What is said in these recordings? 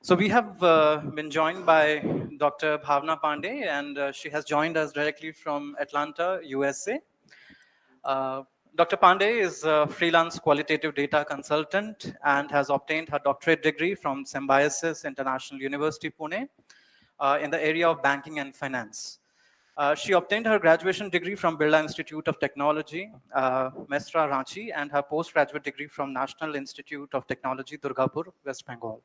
So we have been joined by Dr. Bhavna Pandey, and she has joined us directly from Atlanta, USA. Uh, Dr. Pandey is a freelance qualitative data consultant and has obtained her doctorate degree from Symbiosis International University, Pune, in the area of banking and finance. She obtained her graduation degree from Birla Institute of Technology, Mesra, Ranchi, and her postgraduate degree from National Institute of Technology, Durgapur, West Bengal.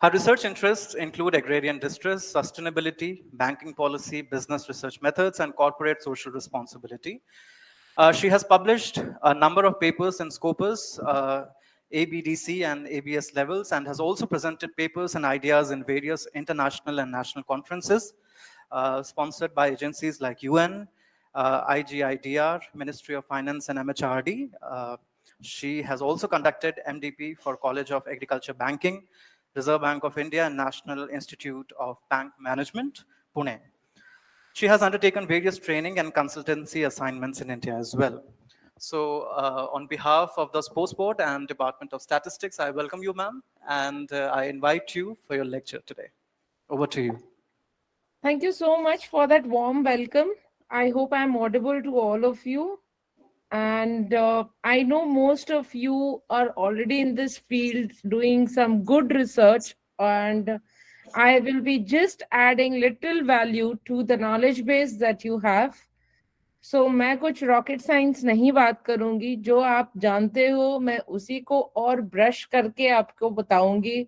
Her research interests include agrarian distress, sustainability, banking policy, business research methods, and corporate social responsibility. She has published a number of papers in Scopus, ABDC, and ABS levels, and has also presented papers and ideas in various international and national conferences sponsored by agencies like UN, IGIDR, Ministry of Finance, and MHRD. She has also conducted MDP for College of Agriculture Banking, Reserve Bank of India, and National Institute of Bank Management, Pune. She has undertaken various training and consultancy assignments in India as well. So, on behalf of the Sports Board and Department of Statistics, I welcome you, ma'am, and I invite you for your lecture today. Over to you. Thank you so much for that warm welcome. I hope I'm audible to all of you. And I know most of you are already in this field doing some good research, and I will be just adding little value to the knowledge base that you have. So मैं कुछ rocket science नहीं बात करूंगी, जो आप जानते हो मैं उसी को और ब्रश करके आपको बताऊंगी.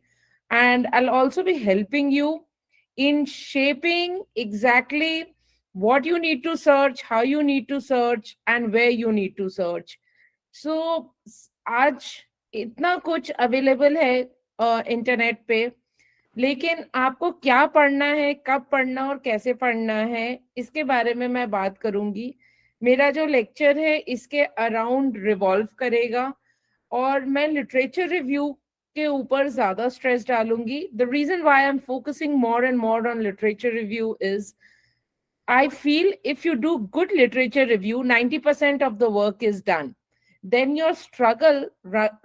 And I'll also be helping you in shaping exactly what you need to search, how you need to search, and where you need to search. So आज इतना कुछ अवेलेबल है इंटरनेट पे, लेकिन आपको क्या पढ़ना है, कब पढ़ना और कैसे पढ़ना है, इसके बारे में मैं बात करूंगी. मेरा जो लेक्चर है इसके अराउंड रिवॉल्व करेगा और मैं लिटरेचर रिव्यू के ऊपर ज्यादा स्ट्रेस डालूंगी. The reason why I am focusing more and more on literature review is I feel if you do good literature review, 90% of the work is done. Then your struggle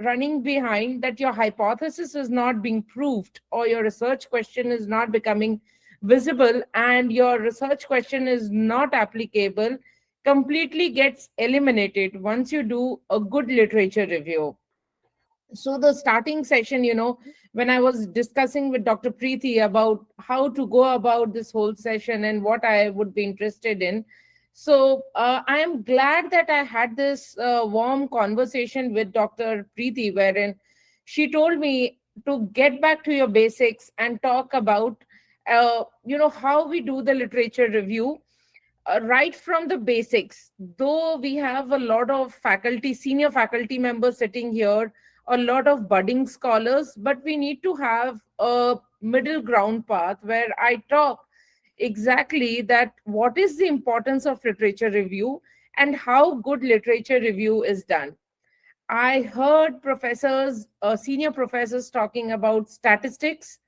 running behind that your hypothesis is not being proved or your research question is not becoming visible and your research question is not applicable completely gets eliminated once you do a good literature review. So the starting session, when I was discussing with Dr. Preeti about how to go about this whole session and what I would be interested in, so I am glad that I had this warm conversation with Dr. Preeti, wherein she told me to get back to your basics and talk about how we do the literature review right from the basics. Though we have a lot of faculty, senior faculty members sitting here, a lot of budding scholars, but we need to have a middle ground path where I talk exactly that what is the importance of literature review and how good literature review is done. I heard professors, senior professors talking about statistics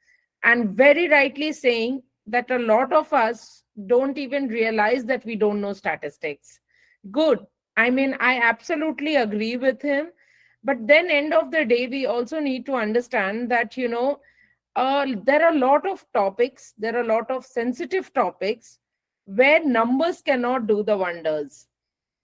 and very rightly saying that a lot of us don't even realize that we don't know statistics. Good. I mean, I absolutely agree with him. But then, end of the day, we also need to understand that, there are a lot of topics, there are a lot of sensitive topics where numbers cannot do the wonders.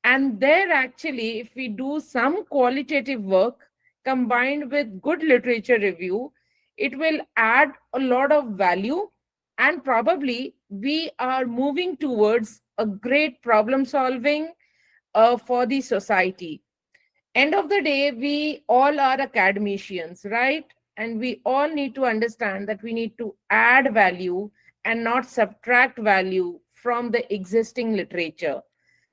And there, actually, if we do some qualitative work combined with good literature review, it will add a lot of value. And probably we are moving towards a great problem solving for the society. End of the day, we all are academicians, right? And we all need to understand that we need to add value and not subtract value from the existing literature.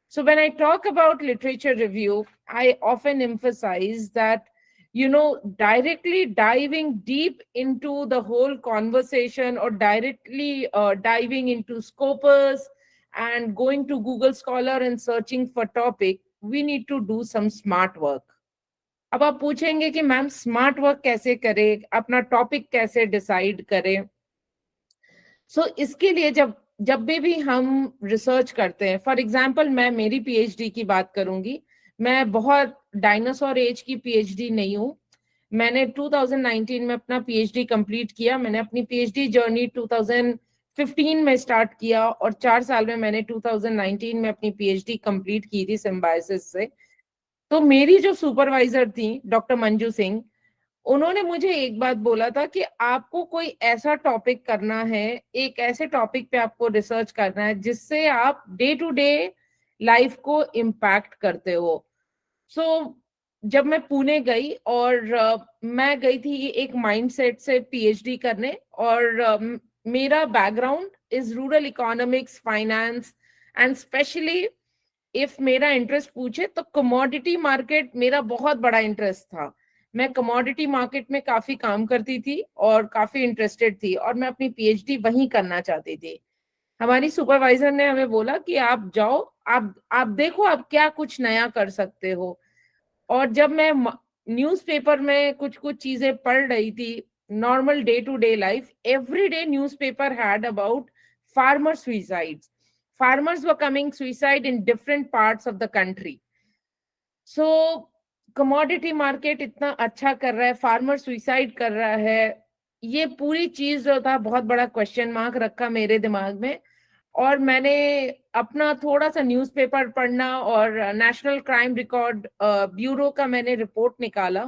So when I talk about literature review, I often emphasize that, directly diving deep into the whole conversation or directly diving into Scopus and going to Google Scholar and searching for topic, we need to do some smart work. अब आप पूछेंगे कि ma'am smart work कैसे करें, अपना topic कैसे decide करें. सो इसके लिए जब जब भी हम रिसर्च करते हैं, फॉर एग्जांपल मैं मेरी पीएचडी की बात करूंगी, मैं बहुत डायनासोर एज की पीएचडी नहीं हूं, मैंने 2019 में अपना पीएचडी कंप्लीट किया। मैंने अपनी पीएचडी जर्नी 2015 में स्टार्ट किया और 4 साल में मैंने 2019 में अपनी पीएचडी कंप्लीट की थी सिम्बायोसिस से। तो मेरी जो सुपरवाइजर थी डॉक्टर मंजू सिंह, उन्होंने मुझे एक बात बोला था कि आपको कोई ऐसा टॉपिक करना है, एक ऐसे टॉपिक पे आपको रिसर्च करना है जिससे आप डे टू डे लाइफ को इम्पैक्ट करते हो। सो जब मैं पुणे गई और मैं गई थी एक माइंडसेट से पीएचडी करने, और मेरा background is rural economics, finance, and specially if मेरा इंटरेस्ट पूछे तो कमोडिटी मार्केट मेरा बहुत बड़ा इंटरेस्ट था। मैं कमोडिटी मार्केट में काफी काम करती थी और काफी इंटरेस्टेड थी, और मैं अपनी पीएचडी वहीं करना चाहती थी। हमारी सुपरवाइजर ने हमें बोला कि आप जाओ, आप देखो आप क्या कुछ नया कर सकते हो। और जब मैं न्यूज़पेपर में कुछ कुछ चीजें पढ़ रही थी, normal day to day life, every day newspaper had about farmer suicides. Farmers were coming suicide in different parts of the country. So commodity market इतना अच्छा कर रहा है, फार्मर सुइसाइड कर रहा है, ये पूरी चीज जो था बहुत बड़ा क्वेश्चन मार्क रखा मेरे दिमाग में। और मैंने अपना थोड़ा सा न्यूज़पेपर पढ़ना और नेशनल क्राइम रिकॉर्ड ब्यूरो का मैंने रिपोर्ट निकाला,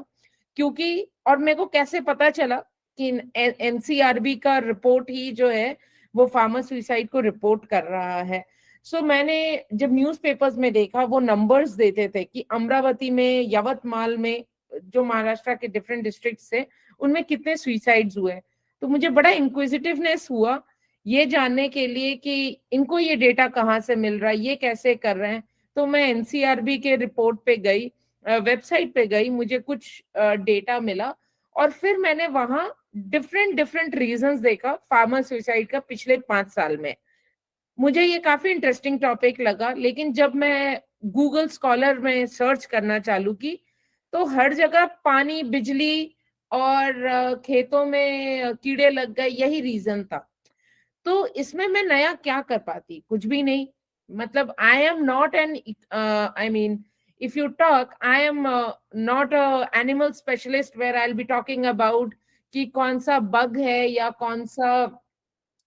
क्योंकि और मेरे को कैसे पता चला कि एनसीआरबी का रिपोर्ट ही जो है वो फार्मर सुइसाइड को रिपोर्ट कर रहा है। सो मैंने जब न्यूज़पेपर्स में देखा, वो नंबर्स देते थे कि अमरावती में, यवतमाल में, जो महाराष्ट्र के डिफरेंट डिस्ट्रिक्ट्स थे, उनमें कितने सुइसाइड्स हुए। तो मुझे बड़ा इंक्विजिटिवनेस हुआ ये जानने के लिए कि इनको ये डेटा कहाँ से मिल रहा है, ये कैसे कर रहे हैं। तो मैं एनसीआरबी के रिपोर्ट पे गई, वेबसाइट पे गई, मुझे कुछ डेटा मिला, और फिर मैंने वहां डिफरेंट डिफरेंट रीजंस देखा फार्मर सुसाइड का पिछले 5 साल में। मुझे ये काफी इंटरेस्टिंग टॉपिक लगा, लेकिन जब मैं गूगल स्कॉलर में सर्च करना चालू की तो हर जगह पानी, बिजली और खेतों में कीड़े लग गए, यही रीजन था। तो इसमें मैं नया क्या कर पाती? कुछ भी नहीं। मतलब I am not an, I mean, if you talk, I am not a animal specialist where I will be talking about कि कौन सा बग है या कौन सा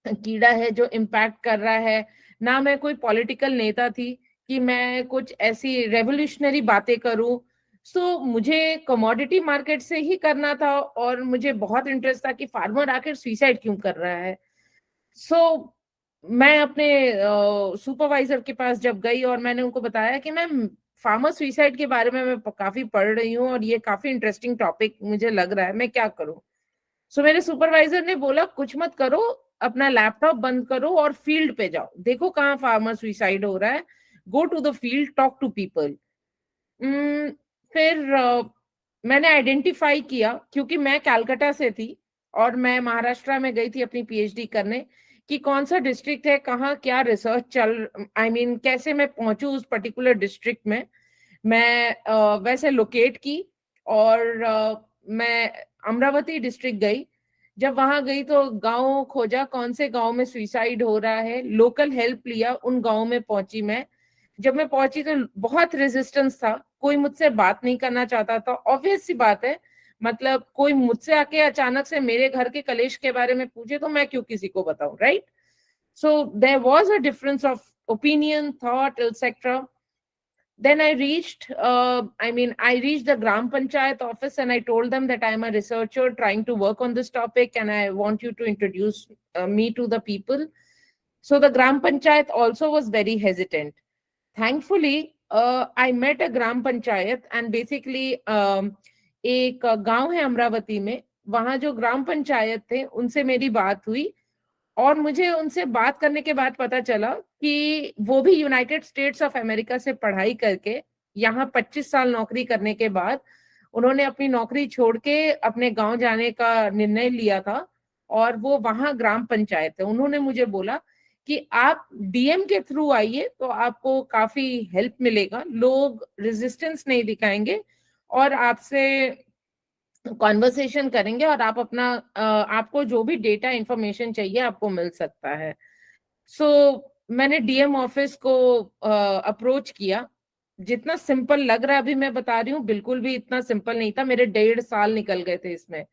कीड़ा है जो इम्पैक्ट कर रहा है। ना मैं कोई पॉलिटिकल नेता थी कि मैं कुछ ऐसी रेवोल्यूशनरी बातें करूं। सो मुझे कमोडिटी मार्केट से ही करना था, और मुझे बहुत इंटरेस्ट था कि फार्मर आखिर सुसाइड क्यों कर रहा है। सो मैं अपने सुपरवाइजर के पास जब गई और मैंने उनको बताया कि मैम, फार्मर सुसाइड के बारे में मैं काफी पढ़ रही हूँ और ये काफी इंटरेस्टिंग टॉपिक मुझे लग रहा है, मैं क्या करूं। सो मेरे सुपरवाइजर ने बोला कुछ मत करो, अपना लैपटॉप बंद करो और फील्ड पे जाओ, देखो कहाँ फार्मर सुसाइड हो रहा है, go to the field, talk to people. फिर मैंने आइडेंटिफाई किया, क्योंकि मैं कलकत्ता से थी और मैं महाराष्ट्र में गई थी अपनी पीएचडी करने, कि कौन सा डिस्ट्रिक्ट है, कहाँ क्या रिसर्च चल, आई मीन कैसे मैं पहुंचू उस पर्टिकुलर डिस्ट्रिक्ट में। मैं वैसे लोकेट की और मैं अमरावती डिस्ट्रिक्ट गई। जब वहां गई तो गांव खोजा, कौन से गांव में सुसाइड हो रहा है, लोकल हेल्प लिया, उन गांव में पहुंची मैं। जब मैं पहुंची तो बहुत रेजिस्टेंस था, कोई मुझसे बात नहीं करना चाहता था। ऑब्वियस सी बात है, मतलब कोई मुझसे आके अचानक से मेरे घर के कलेश के बारे में पूछे तो मैं क्यों किसी को बताऊं, right? So there was a difference of opinion, thought, etcetera. Then I reached the Gram Panchayat office and I told them that I am a researcher trying to work on this topic and I want you to introduce me to the people. So the Gram Panchayat also was very hesitant. Thankfully, I met a Gram Panchayat and basically एक गांव है अमरावती में, वहां जो ग्राम पंचायत थे उनसे मेरी बात हुई, और मुझे उनसे बात करने के बाद पता चला कि वो भी यूनाइटेड स्टेट्स ऑफ अमेरिका से पढ़ाई करके यहाँ 25 साल नौकरी करने के बाद उन्होंने अपनी नौकरी छोड़ के अपने गांव जाने का निर्णय लिया था, और वो वहां ग्राम पंचायत है। उन्होंने मुझे बोला कि आप डीएम के थ्रू आइए तो आपको काफी हेल्प मिलेगा, लोग रेजिस्टेंस नहीं दिखाएंगे और आपसे कॉन्वर्सेशन करेंगे, और आप अपना आपको जो भी डेटा इंफॉर्मेशन चाहिए आपको मिल सकता है। सो मैंने डीएम ऑफिस को अप्रोच किया। जितना सिंपल लग रहा है अभी मैं बता रही हूँ, बिल्कुल भी इतना सिंपल नहीं था। मेरे 1.5 साल निकल गए थे इसमें।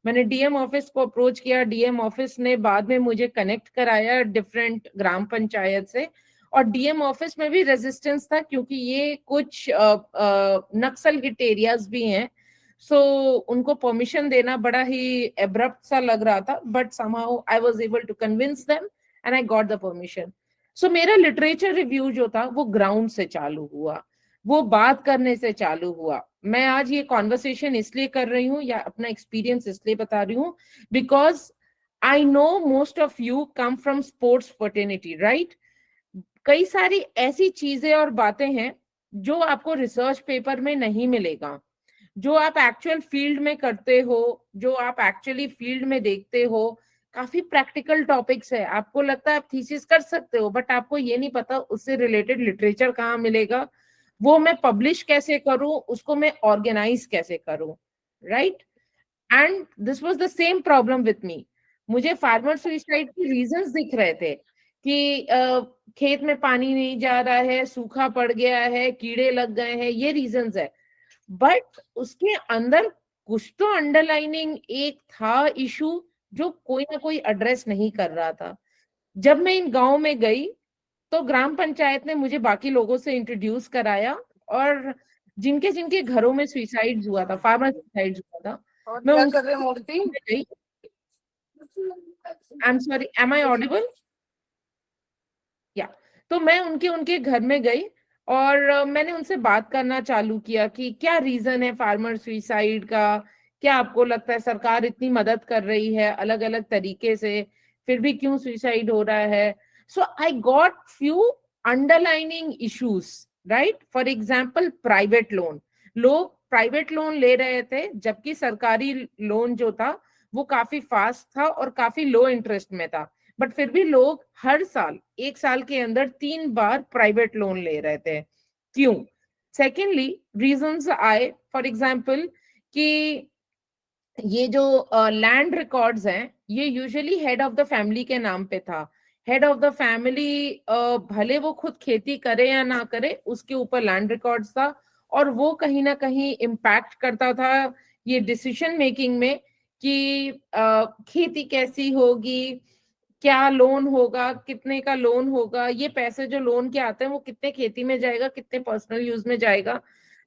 मैंने डीएम ऑफिस को अप्रोच किया, डीएम ऑफिस ने बाद में मुझे कनेक्ट कराया डिफरेंट ग्राम पंचायत से, और डीएम ऑफिस में भी रेजिस्टेंस था क्योंकि ये कुछ नक्सल हिट एरियाज भी हैं, सो उनको परमिशन देना बड़ा ही एब्रप्ट सा लग रहा था, but somehow I was able to convince them and I got the permission. So मेरा लिटरेचर रिव्यू जो था वो ग्राउंड से चालू हुआ, वो बात करने से चालू हुआ। मैं आज ये कॉन्वर्सेशन इसलिए कर रही हूँ या अपना एक्सपीरियंस इसलिए बता रही हूँ because I know most of you come from sports fraternity, right? कई सारी ऐसी चीजें और बातें हैं जो आपको रिसर्च पेपर में नहीं मिलेगा, जो आप एक्चुअल फील्ड में करते हो, जो आप एक्चुअली फील्ड में देखते हो। काफी प्रैक्टिकल टॉपिक्स है, आपको लगता है आप थीसिस कर सकते हो, बट आपको ये नहीं पता उससे रिलेटेड लिटरेचर कहाँ मिलेगा, वो मैं पब्लिश कैसे करूं, उसको मैं ऑर्गेनाइज कैसे करूं, right? And this was the same problem with me. मुझे फार्मर सुसाइड के रीजंस दिख रहे थे कि खेत में पानी नहीं जा रहा है, सूखा पड़ गया है, कीड़े लग गए हैं, ये रीजंस है, बट उसके अंदर कुछ तो अंडरलाइनिंग एक था इशू जो कोई ना कोई एड्रेस नहीं कर रहा था। जब मैं इन गांव में गई तो ग्राम पंचायत ने मुझे बाकी लोगों से इंट्रोड्यूस कराया, और जिनके जिनके घरों में सुसाइड हुआ था, फार्मर सुसाइड हुआ था, और मैं क्या उनके कर रहे हैं मूर्ति? में गई। I am sorry, am I audible? या तो मैं उनके उनके घर में गई और मैंने उनसे बात करना चालू किया कि क्या रीजन है फार्मर सुसाइड का, क्या आपको लगता है सरकार इतनी मदद कर रही है अलग अलग तरीके से, फिर भी क्यों सुसाइड हो रहा है? So I got few underlining issues, right? For example private loan, लोग प्राइवेट लोन ले रहे थे जबकि सरकारी लोन जो था वो काफी फास्ट था और काफी लो इंटरेस्ट में था, बट फिर भी लोग हर साल 1 साल के अंदर 3 बार प्राइवेट लोन ले रहे थे। क्यों? सेकेंडली रीजंस आए, फॉर एग्जाम्पल कि ये जो लैंड रिकॉर्ड्स हैं ये usually head of the family के नाम पे था। हेड ऑफ द फैमिली भले वो खुद खेती करे या ना करे, उसके ऊपर लैंड रिकॉर्ड्स था, और वो कहीं ना कहीं इम्पैक्ट करता था ये डिसीजन मेकिंग में कि खेती कैसी होगी, क्या लोन होगा, कितने का लोन होगा, ये पैसे जो लोन के आते हैं वो कितने खेती में जाएगा, कितने पर्सनल यूज में जाएगा।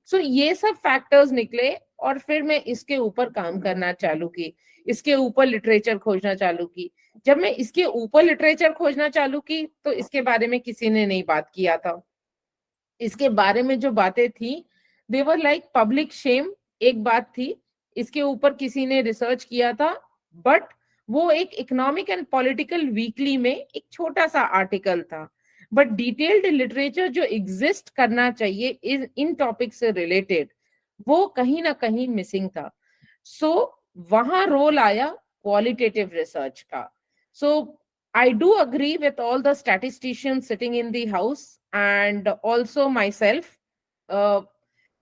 सो ये सब फैक्टर्स निकले और फिर मैं इसके ऊपर काम करना चालू की, इसके ऊपर लिटरेचर खोजना चालू की। जब मैं इसके ऊपर लिटरेचर खोजना चालू की तो इसके बारे में किसी ने नहीं बात किया था। इसके बारे में जो बातें थी दे वर लाइक पब्लिक शेम, एक बात थी, इसके ऊपर किसी ने रिसर्च किया था, बट वो एक इकोनॉमिक एंड पॉलिटिकल वीकली में एक छोटा सा आर्टिकल था, बट डिटेल्ड लिटरेचर जो एग्जिस्ट करना चाहिए इन टॉपिक से रिलेटेड वो कहीं ना कहीं मिसिंग था। सो वहां रोल आया क्वालिटेटिव रिसर्च का। सो I do agree with all the statisticians sitting in the house and also myself.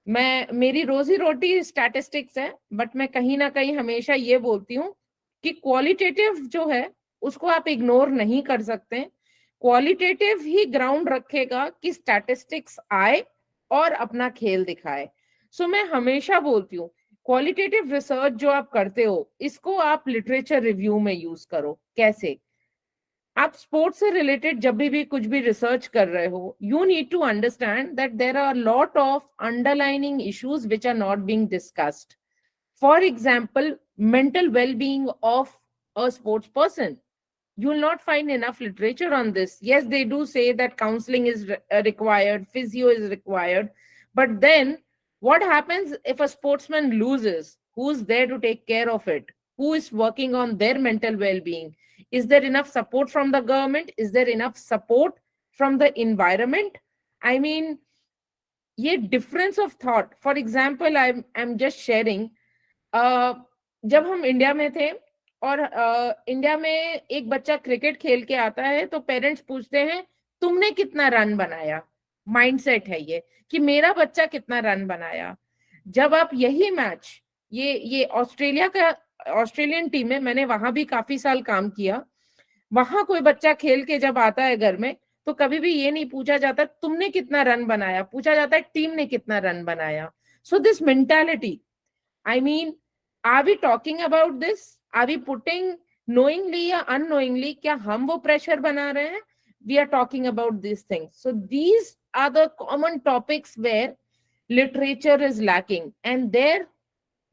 मैं मेरी रोजी रोटी स्टैटिस्टिक्स है, बट मैं कहीं ना कहीं हमेशा ये बोलती हूँ कि क्वालिटेटिव जो है उसको आप इग्नोर नहीं कर सकते। क्वालिटेटिव ही ग्राउंड रखेगा कि स्टैटिस्टिक्स आए और अपना खेल दिखाए। सो मैं हमेशा बोलती हूँ क्वालिटेटिव रिसर्च जो आप करते हो इसको आप लिटरेचर रिव्यू में यूज करो। कैसे? आप स्पोर्ट्स से रिलेटेड जब भी कुछ भी रिसर्च कर रहे हो, you need to understand that there are lot of underlining issues which are not being discussed. For example, mental well-being of a sports person, you will not find enough literature on this. Yes, they do say that counseling is required, physio is required, but then what happens if a sportsman loses? Who's there to take care of it? Who is working on their mental well-being? Is there enough support from the government? Is there enough support from the environment? I mean, ये difference of thought. For example, I'm just sharing. जब हम India में थे और India में एक बच्चा cricket खेल के आता है तो पेरेंट्स पूछते हैं तुमने कितना रन बनाया। माइंडसेट है ये कि मेरा बच्चा कितना रन बनाया। जब आप यही मैच, ये ऑस्ट्रेलिया का, ऑस्ट्रेलियन टीम है, मैंने वहां भी काफी साल काम किया, वहां कोई बच्चा खेल के जब आता है घर में तो कभी भी ये नहीं पूछा जाता तुमने कितना रन बनाया, पूछा जाता है टीम ने कितना रन बनाया. So this mentality, I mean, are we talking about this? Are we putting knowingly or unknowingly? क्या हम वो pressure बना रहे हैं? We are talking about these things. So these are the common topics where literature is lacking, and there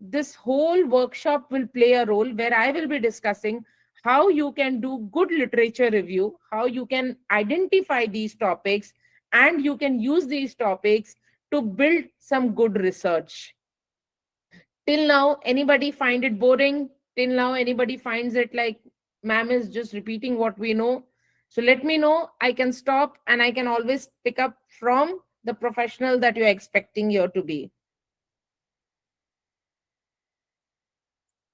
this whole workshop will play a role where I will be discussing how you can do good literature review, how you can identify these topics, and you can use these topics to build some good research. Till now, anybody find it boring? Till now, anybody finds it like ma'am is just repeating what we know? So let me know. I can stop and I can always pick up from the professional that you're expecting here to be.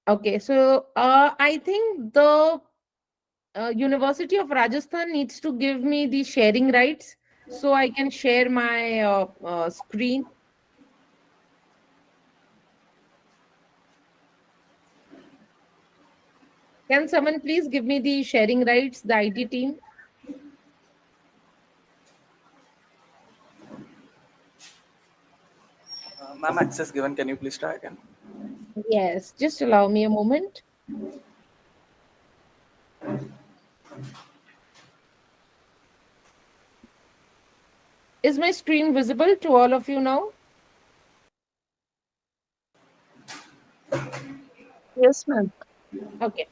Okay, so I think the University of Rajasthan needs to give me the sharing rights so I can share my screen. Can someone please give me the sharing rights, the IT team? Ma'am, access given. Can you please try again? Yes, just allow me a moment. Is my screen visible to all of you now? Yes, ma'am. Okay.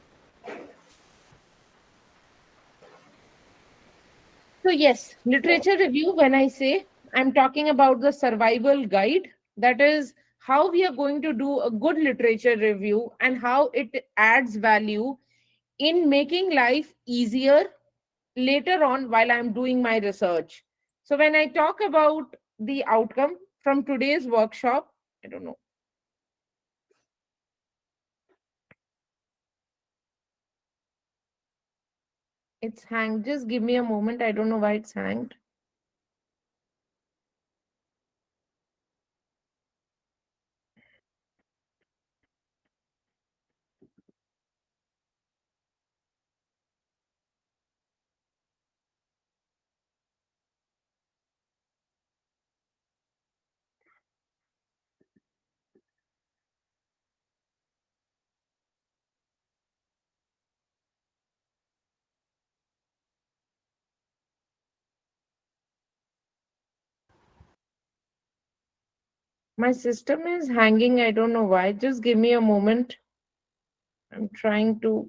So yes, literature review, when I say, I'm talking about the survival guide. That is how we are going to do a good literature review and how it adds value in making life easier later on while I'm doing my research. So when I talk about the outcome from today's workshop, I don't know. It's hanged. Just give me a moment. I don't know why it's hanged. My system is hanging. I don't know why. Just give me a moment. I'm trying to.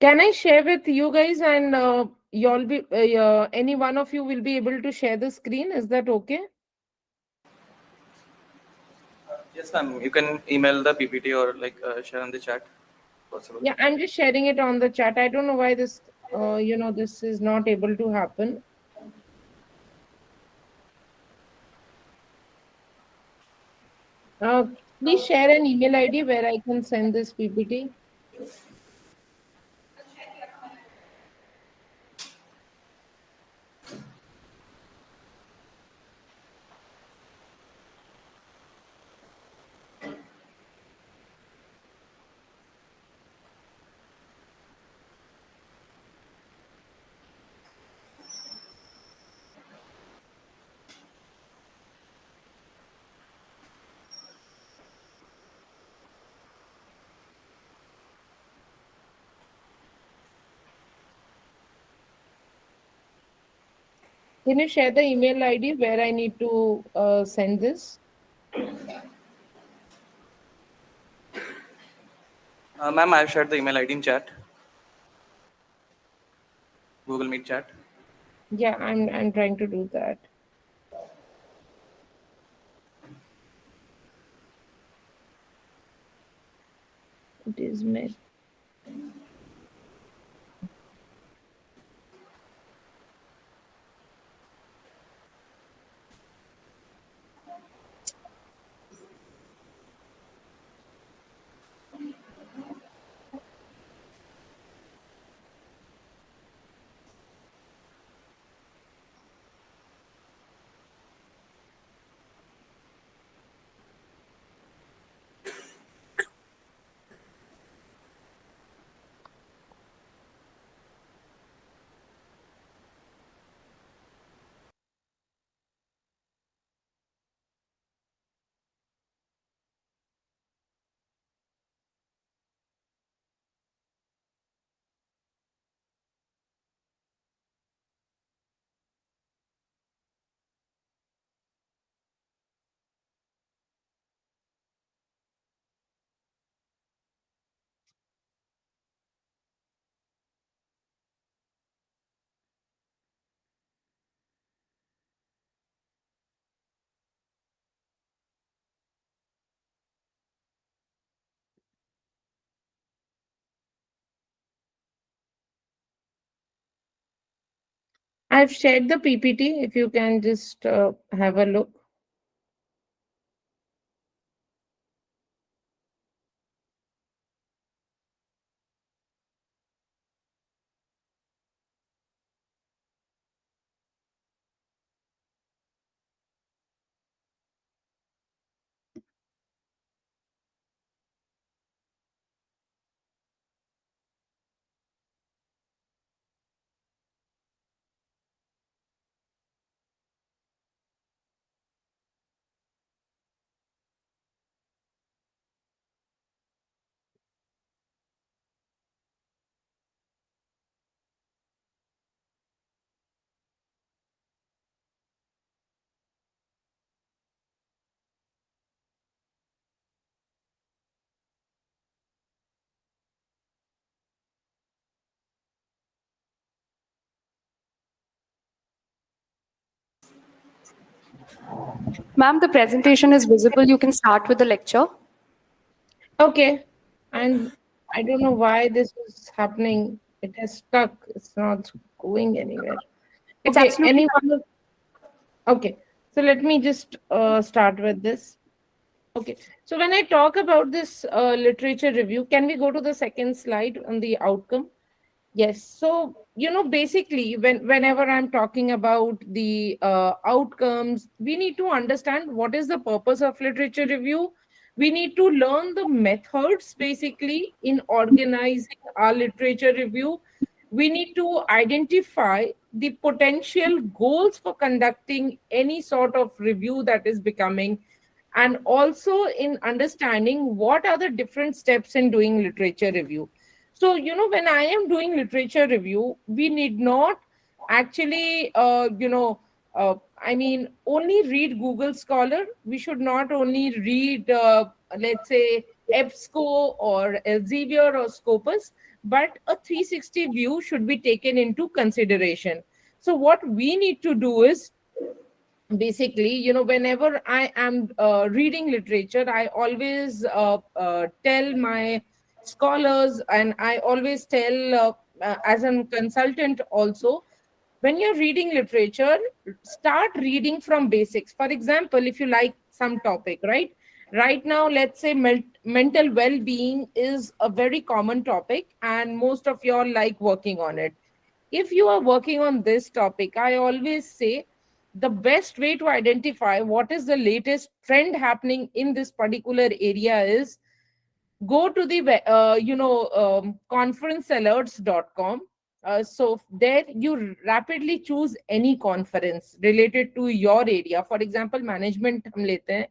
Can I share with you guys and y'all be any one of you will be able to share the screen? Is that okay? Yes, ma'am. You can email the PPT or like share on the chat. Possible. Yeah, I'm just sharing it on the chat. I don't know why this this is not able to happen. Please share an email ID where I can send this PPT. Can you share the email ID where I need to send this? Ma'am, I've shared the email ID in chat. Google Meet chat. Yeah, I'm trying to do that. It is met. I've shared the PPT. If you can just have a look. Ma'am, the presentation is visible. You can start with the lecture. Okay. And I don't know why this is happening. It has stuck. It's not going anywhere. It's Okay. absolutely Anyone? Okay. So let me just start with this. Okay. So when I talk about this literature review, can we go to the second slide on the outcome? Yes. So, basically, whenever I'm talking about the outcomes, we need to understand what is the purpose of literature review. We need to learn the methods basically in organizing our literature review. We need to identify the potential goals for conducting any sort of review that is becoming, and also in understanding what are the different steps in doing literature review. So, when I am doing literature review, we need not actually, only read Google Scholar. We should not only read, let's say, EBSCO or Elsevier or Scopus, but a 360 view should be taken into consideration. So, what we need to do is basically, whenever I am reading literature, I always tell my scholars, and I always tell as a consultant also, when you're reading literature, start reading from basics. For example, if you like some topic, right now, let's say mental well-being is a very common topic, and most of you all like working on it. If you are working on this topic, I always say the best way to identify what is the latest trend happening in this particular area is go to the conferencealerts.com. So there you rapidly choose any conference related to your area. For example, management हम लेते हैं.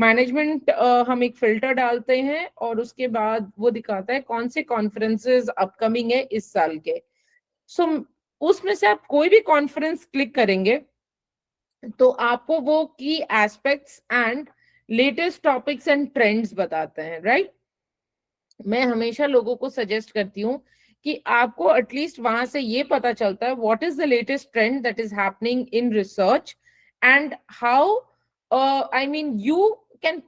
Management हम एक filter डालते हैं और उसके बाद वो दिखाता है कौन से कॉन्फ्रेंसेस अपकमिंग है इस साल के. सो उसमें से आप कोई भी कॉन्फ्रेंस क्लिक करेंगे तो आपको वो की aspects and latest topics and trends बताते हैं, राइट. मैं हमेशा लोगों को सजेस्ट करती हूँ कि आपको एटलीस्ट वहां से ये पता चलता है what is the latest trend that is happening in research, and how you can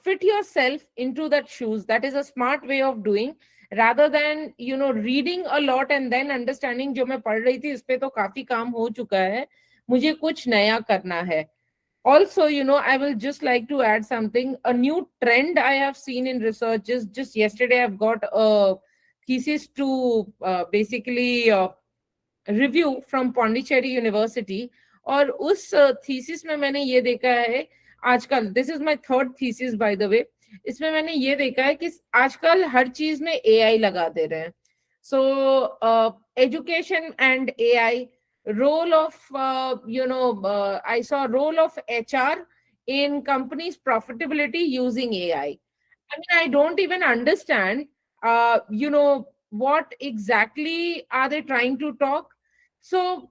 fit yourself into that shoes. That is a smart way of doing, rather than reading a lot and then understanding जो मैं पढ़ रही थी इस पे तो काफी काम हो चुका है, मुझे कुछ नया करना है. Also, I will just like to add something. A new trend I have seen in research is, just yesterday I've got a thesis to basically review from Pondicherry University. और उस thesis में मैंने ये देखा है आजकल, this is my third thesis by the way, इसमें मैंने ये देखा है कि आजकल हर चीज में AI लगा दे रहे हैं. So education and AI, role of I saw role of HR in companies profitability using AI. I mean, I don't even understand what exactly are they trying to talk. So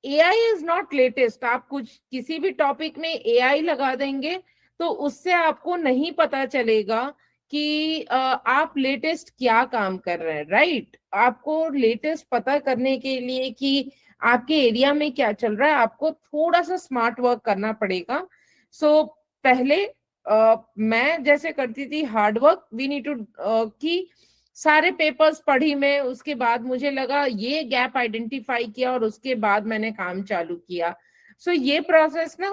AI is not latest. आप कुछ किसी भी topic में AI लगा देंगे तो उससे आपको नहीं पता चलेगा कि आप लेटेस्ट क्या काम कर रहे हैं, राइट? आपको लेटेस्ट पता करने के लिए कि आपके एरिया में क्या चल रहा है, आपको थोड़ा सा स्मार्ट वर्क करना पड़ेगा. सो पहले मैं जैसे करती थी hard work, we need to कि सारे पेपर्स पढ़ी मैं, उसके बाद मुझे लगा ये गैप आइडेंटिफाई किया और उसके बाद मैंने काम चालू किया. सो ये प्रोसेस ना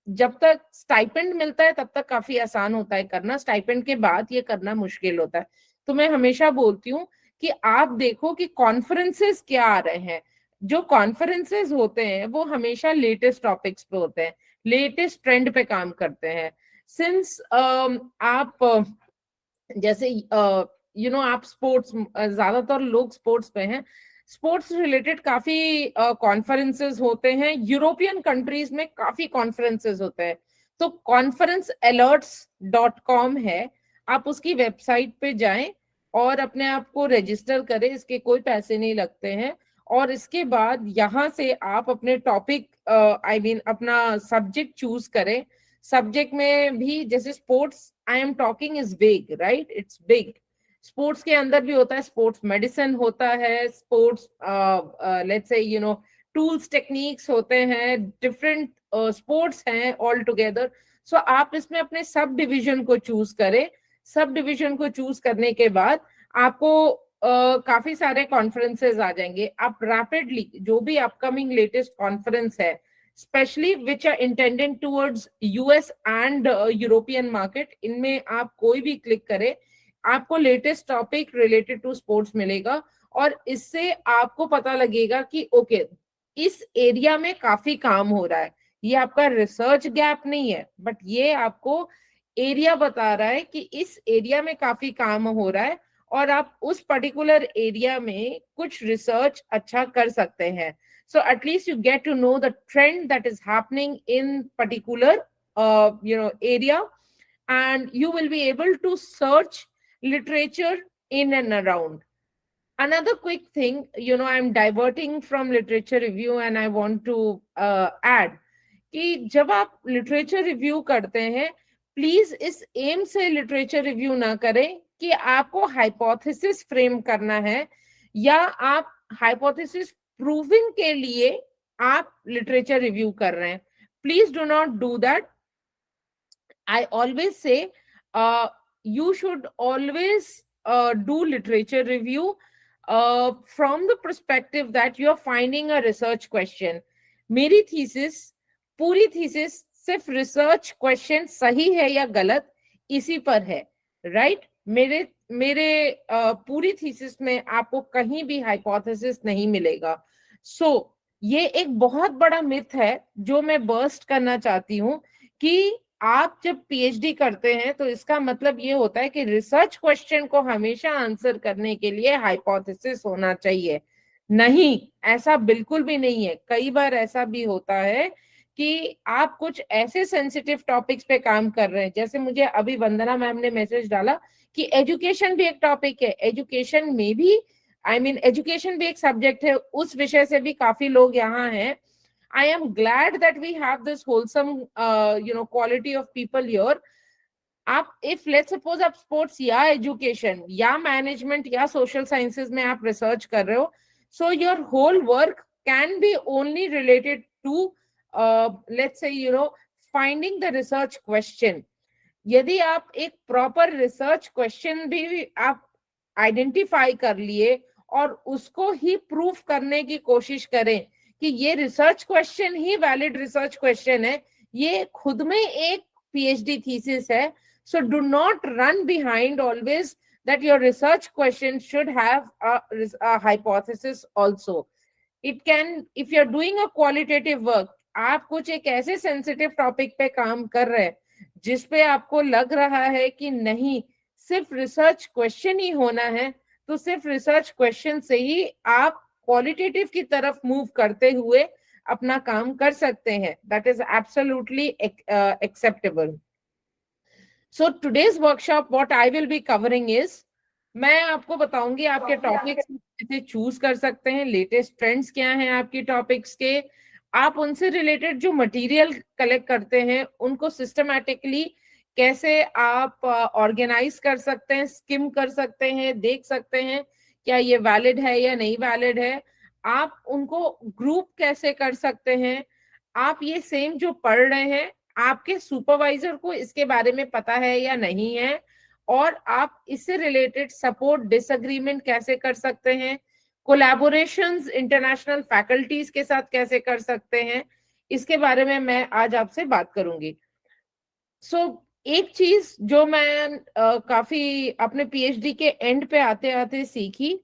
जब तक स्टाइपेंड मिलता है तब तक काफी आसान होता है करना, स्टाइपेंड के बाद ये करना मुश्किल होता है. तो मैं हमेशा बोलती हूँ कि आप देखो कि कॉन्फ्रेंसेस क्या आ रहे हैं. जो कॉन्फ्रेंसेस होते हैं वो हमेशा लेटेस्ट टॉपिक्स पे होते हैं, लेटेस्ट ट्रेंड पे काम करते हैं. सिंस आप जैसे आप स्पोर्ट्स, ज्यादातर लोग स्पोर्ट्स पे हैं, स्पोर्ट्स रिलेटेड काफी कॉन्फ्रेंसेस होते हैं. यूरोपियन कंट्रीज में काफी कॉन्फ्रेंसेस होते हैं. तो conferencealerts.com है, आप उसकी वेबसाइट पे जाएं और अपने आप को रजिस्टर करें, इसके कोई पैसे नहीं लगते हैं. और इसके बाद यहाँ से आप अपने टॉपिक अपना सब्जेक्ट चूज करें. सब्जेक्ट में भी जैसे sports I am talking is big, right? It's big. Sports के अंदर भी होता है, स्पोर्ट्स मेडिसिन होता है, sports let's say tools techniques होते हैं, डिफरेंट स्पोर्ट्स हैं ऑल टुगेदर. सो आप इसमें अपने सब डिवीजन को चूज करें. सब डिवीजन को चूज करने के बाद आपको काफी सारे कॉन्फ्रेंसेस आ जाएंगे. आप रैपिडली जो भी अपकमिंग लेटेस्ट कॉन्फ्रेंस है, specially which are intended towards US and European market, इनमें आप कोई भी क्लिक करें, आपको latest topic related to sports मिलेगा. और इससे आपको पता लगेगा कि ओके इस एरिया में काफी काम हो रहा है. ये आपका रिसर्च गैप नहीं है, बट ये आपको एरिया बता रहा है कि इस एरिया में काफी काम हो रहा है और आप उस पर्टिकुलर एरिया में कुछ रिसर्च अच्छा कर सकते हैं. So at least you get to know the trend that is happening in particular area, and you will be able to search literature in and around. Another quick thing, I'm diverting from literature review and I want to add कि जब आप literature review करते हैं, please इस M से literature review ना करें कि आपको हाइपोथेसिस फ्रेम करना है या आप हाइपोथेसिस प्रूविंग के लिए आप लिटरेचर रिव्यू कर रहे हैं. Please do not do that. I always say you should always do literature review from the perspective that you are finding a research question. मेरी थीसिस, पूरी थीसिस सिर्फ रिसर्च क्वेश्चन सही है या गलत इसी पर है, राइट? मेरे पूरी थीसिस में आपको कहीं भी हाइपोथेसिस नहीं मिलेगा. सो ये एक बहुत बड़ा मिथ है जो मैं बर्स्ट करना चाहती हूँ कि आप जब पीएचडी करते हैं तो इसका मतलब ये होता है कि रिसर्च क्वेश्चन को हमेशा आंसर करने के लिए हाइपोथेसिस होना चाहिए. नहीं, ऐसा बिल्कुल भी नहीं है. कई बार ऐसा भी होता है कि आप कुछ ऐसे सेंसिटिव टॉपिक्स पे काम कर रहे हैं, जैसे मुझे अभी वंदना मैम ने मैसेज डाला कि एजुकेशन भी एक टॉपिक है. एजुकेशन में भी एजुकेशन भी एक सब्जेक्ट है, उस विषय से भी काफी लोग यहाँ हैं. I am glad that we have this wholesome, quality of people here. If let's suppose आप sports या education या management या social sciences में आप research कर रहे हो, so your whole work can be only related to, let's say, finding the research question. यदि आप एक प्रॉपर रिसर्च क्वेश्चन भी आप आइडेंटिफाई कर लिए और उसको ही प्रूफ करने की कोशिश करें कि ये रिसर्च क्वेश्चन ही वैलिड रिसर्च क्वेश्चन है, ये खुद में एक PhD थीसिस है. So do not run behind always that your research question should have a hypothesis also. It can, if you're doing a qualitative work, आप कुछ एक ऐसे सेंसिटिव टॉपिक पे काम कर रहे हैं जिसपे आपको लग रहा है कि नहीं सिर्फ रिसर्च क्वेश्चन ही होना है, तो सिर्फ रिसर्च क्वेश्चन से ही आप क्वालिटेटिव की तरफ मूव करते हुए अपना काम कर सकते हैं. That is absolutely acceptable. So today's workshop what I will be covering is, मैं आपको बताऊंगी आपके टॉपिक्स कैसे चूज कर सकते हैं, लेटेस्ट ट्रेंड्स क्या हैं आपकी टॉपिक्स के, आप उनसे रिलेटेड जो मटेरियल कलेक्ट करते हैं उनको सिस्टमैटिकली कैसे आप ऑर्गेनाइज कर सकते हैं, स्किम कर सकते हैं, देख सकते हैं क्या ये वैलिड है या नहीं वैलिड है, आप उनको ग्रुप कैसे कर सकते हैं, आप ये सेम जो पढ़ रहे हैं आपके सुपरवाइजर को इसके बारे में पता है या नहीं है, और आप इससे रिलेटेड सपोर्ट डिसएग्रीमेंट कैसे कर सकते हैं, कोलैबोरेशंस इंटरनेशनल फैकल्टीज के साथ कैसे कर सकते हैं, इसके बारे में मैं आज आपसे बात करूंगी. सो एक चीज जो मैं काफी अपने PhD के एंड पे आते आते सीखी,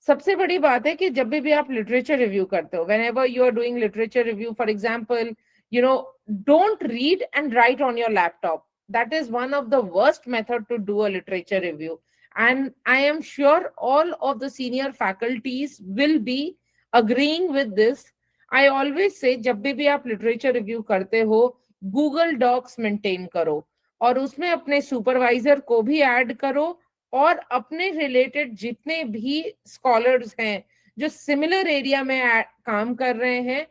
सबसे बड़ी बात है कि जब भी आप लिटरेचर रिव्यू करते हो, whenever you are doing literature review, for example, you know, don't read and write on your laptop. That is one of the worst method to do a literature review. And I am sure all of the senior faculties will be agreeing with this. I always say जब भी आप literature review करते हो, Google Docs maintain करो और उसमें अपने supervisor को भी ऐड करो और अपने रिलेटेड जितने भी स्कॉलर्स हैं जो सिमिलर एरिया में काम कर रहे हैं,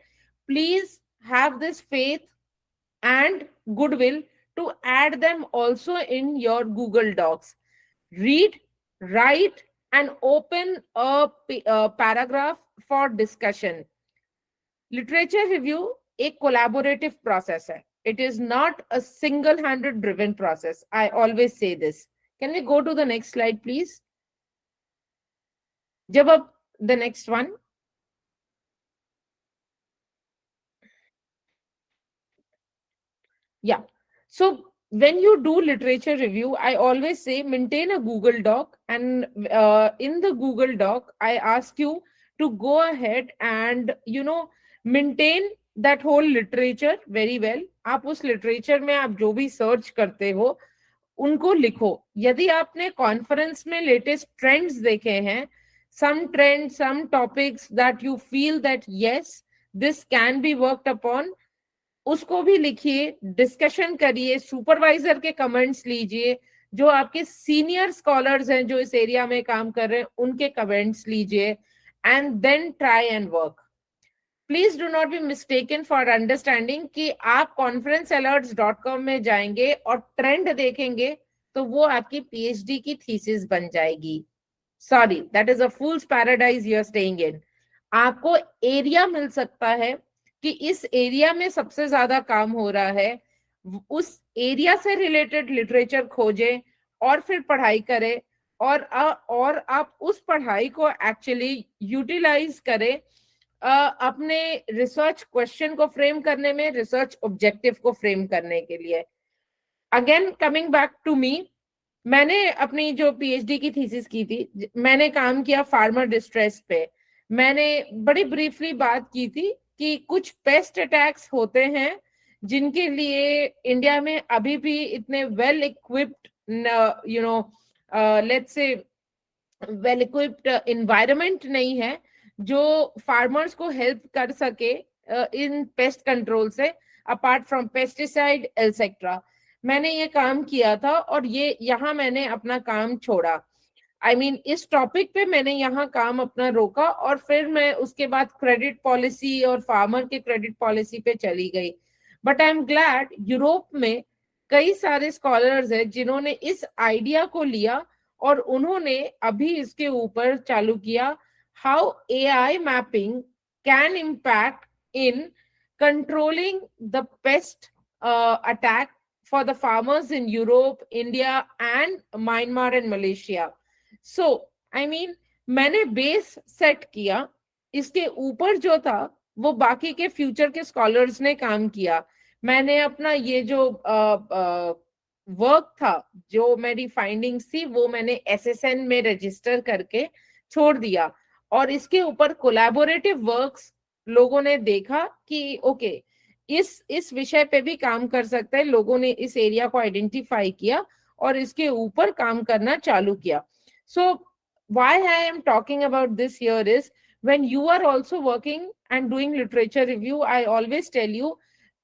please have this faith and goodwill to add them also in your Google Docs. Read, write, and open a paragraph for discussion. Literature review एक collaborative process है. It is not a single-handed driven process. I always say this. Can we go to the next slide, please? जब अब the next one. Yeah. So when you do literature review, I always say maintain a Google Doc, and in the Google Doc, I ask you to go ahead and maintain that whole literature very well. आप उस literature में आप जो भी search करते हो उनको लिखो. यदि आपने कॉन्फ्रेंस में लेटेस्ट ट्रेंड्स देखे हैं, some trends, some topics that you feel that yes, this can be worked upon, उसको भी लिखिए, डिस्कशन करिए, सुपरवाइजर के कमेंट्स लीजिए, जो आपके सीनियर स्कॉलर्स हैं जो इस एरिया में काम कर रहे हैं उनके कमेंट्स लीजिए, and then try and work. Please do not be mistaken for understanding कि आप conferencealerts.com में जाएंगे और ट्रेंड देखेंगे तो वो आपकी PhD की थीसिस बन जाएगी. Sorry, that is a fool's paradise you are staying in. आपको एरिया मिल सकता है कि इस एरिया में सबसे ज्यादा काम हो रहा है, उस एरिया से रिलेटेड लिटरेचर खोजें और फिर पढ़ाई करें, और आप उस पढ़ाई को एक्चुअली यूटिलाइज करें अपने रिसर्च क्वेश्चन को फ्रेम करने में, रिसर्च ऑब्जेक्टिव को फ्रेम करने के लिए. Again coming back to me, मैंने अपनी जो PhD की थीसिस की थी, मैंने काम किया फार्मर डिस्ट्रेस पे. मैंने बड़ी ब्रीफली बात की थी कि कुछ पेस्ट अटैक्स होते हैं जिनके लिए इंडिया में अभी भी इतने well equipped let's say well equipped environment नहीं है जो फार्मर्स को हेल्प कर सके इन पेस्ट कंट्रोल से, अपार्ट फ्रॉम पेस्टिसाइड एटसेट्रा. मैंने ये काम किया था और ये यहाँ मैंने अपना काम छोड़ा. I mean, इस टॉपिक पे मैंने यहाँ काम अपना रोका और फिर मैं उसके बाद क्रेडिट पॉलिसी और फार्मर के क्रेडिट पॉलिसी पे चली गई. But I am glad Europe में कई सारे स्कॉलर्स हैं जिन्होंने इस आइडिया को लिया और उन्होंने अभी इसके ऊपर चालू किया how AI mapping can impact in controlling the paste attack for the farmers in Europe, India, and Myanmar and Malaysia. So, I mean, मैंने बेस सेट किया, इसके ऊपर जो था वो बाकी के फ्यूचर के स्कॉलर्स ने काम किया. मैंने अपना ये जो वर्क था, जो मेरी फाइंडिंग्स थी, वो मैंने एसएसएन में रजिस्टर करके छोड़ दिया. और इसके ऊपर कोलैबोरेटिव वर्क्स लोगों ने देखा कि ओके, इस विषय पे भी काम कर सकते हैं. लोगों ने इस एरिया को आइडेंटिफाई किया और इसके ऊपर काम करना चालू किया. सो why I am talking about this here is, when you are also working and doing literature review, I always tell you,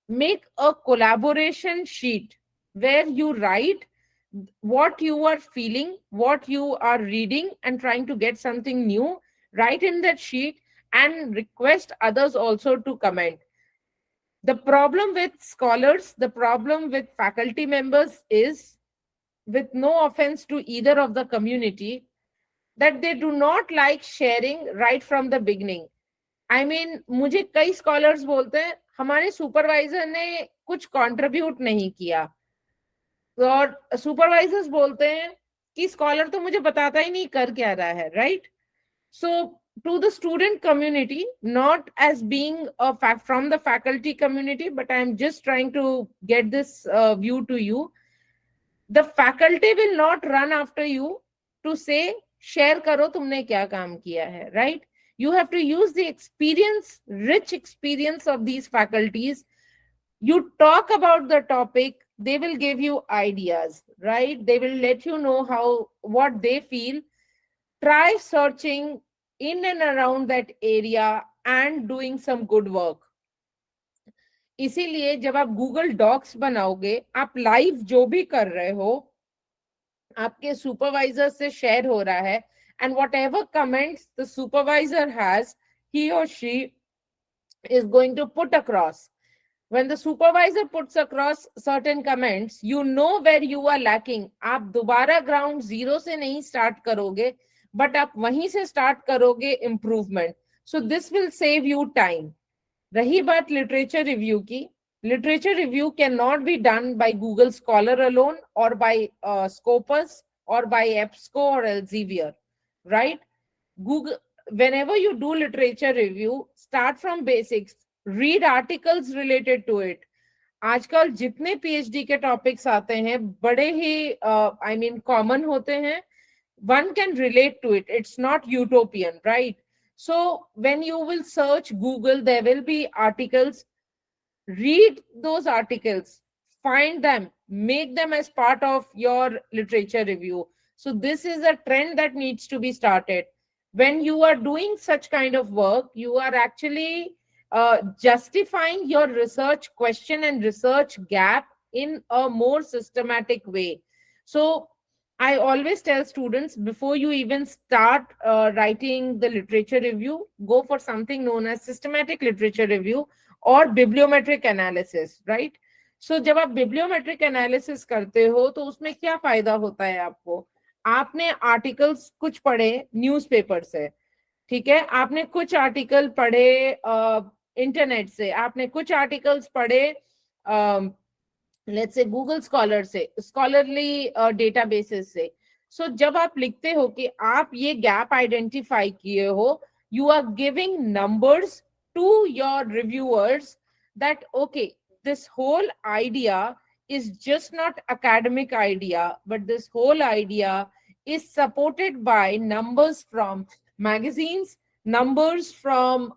make a collaboration sheet where you write what you are feeling, what you are reading and trying to get something new. Write in that sheet and request others also to comment. The problem with scholars, the problem with faculty members is, with no offense to either of the community, that they do not like sharing right from the beginning. I mean, मुझे कई scholars बोलते हैं हमारे supervisor ने कुछ contribute नहीं किया, और supervisors बोलते हैं कि scholar तो मुझे बताता ही नहीं कर क्या रहा है, right? So to the student community, not as being a from the faculty community, but I'm just trying to get this view to you. The faculty will not run after you to say share karo tumne kya kaam kiya hai, right? You have to use the experience, rich experience of these faculties. You talk about the topic, they will give you ideas, right? They will let you know what they feel. Try searching in and around that area and doing some good work. इसीलिए जब आप Google docs बनाओगे, आप live जो भी कर रहे हो आपके सुपरवाइजर से शेयर हो रहा है, and whatever comments the supervisor has, he or she is going to put across. When the supervisor puts across certain comments, you know where you are lacking. आप दोबारा ground zero से नहीं start करोगे, but आप वहीं से start करोगे improvement. So this will save you time. रही बात literature review की, literature review cannot be done by Google Scholar alone or by Scopus or by EBSCO or Elsevier, right? Google, whenever you do literature review, start from basics, read articles related to it. आजकल जितने PhD के topics आते हैं बड़े ही I mean common होते हैं. One can relate to it. It's not utopian, right? So when you will search Google, there will be articles. Read those articles, find them, make them as part of your literature review. So this is a trend that needs to be started. When you are doing such kind of work, you are actually justifying your research question and research gap in a more systematic way. So I always tell students, before you even start writing the literature review, go for something known as systematic literature review or bibliometric analysis, right? So जब आप bibliometric analysis करते हो तो उसमें क्या फायदा होता है आपको? आपने आर्टिकल्स कुछ पढ़े न्यूज़पेपर से, ठीक है, आपने कुछ आर्टिकल पढ़े इंटरनेट से, आपने कुछ आर्टिकल्स पढ़े लेट्स से गूगल स्कॉलर से, स्कॉलरली डेटाबेसेस से. सो जब आप लिखते हो कि आप ये गैप आइडेंटिफाई किए हो, you are giving numbers to your reviewers that okay, this whole idea is just not academic idea, but this whole idea is supported by numbers from magazines, numbers from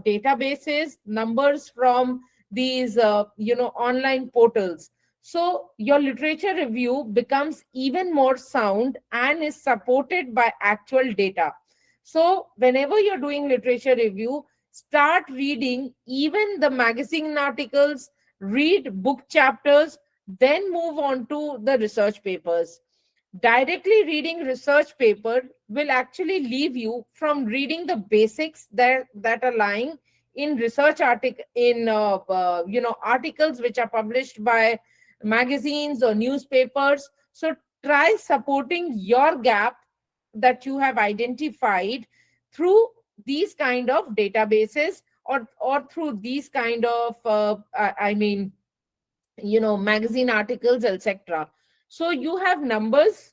databases, numbers from these online portals. So your literature review becomes even more sound and is supported by actual data. So whenever you're doing literature review, start reading even the magazine articles, read book chapters, then move on to the research papers. Directly reading research paper will actually leave you from reading the basics that are lying in research article in articles which are published by magazines or newspapers. So try supporting your gap that you have identified through these kind of databases or through these kind of magazine articles, etc. So you have numbers.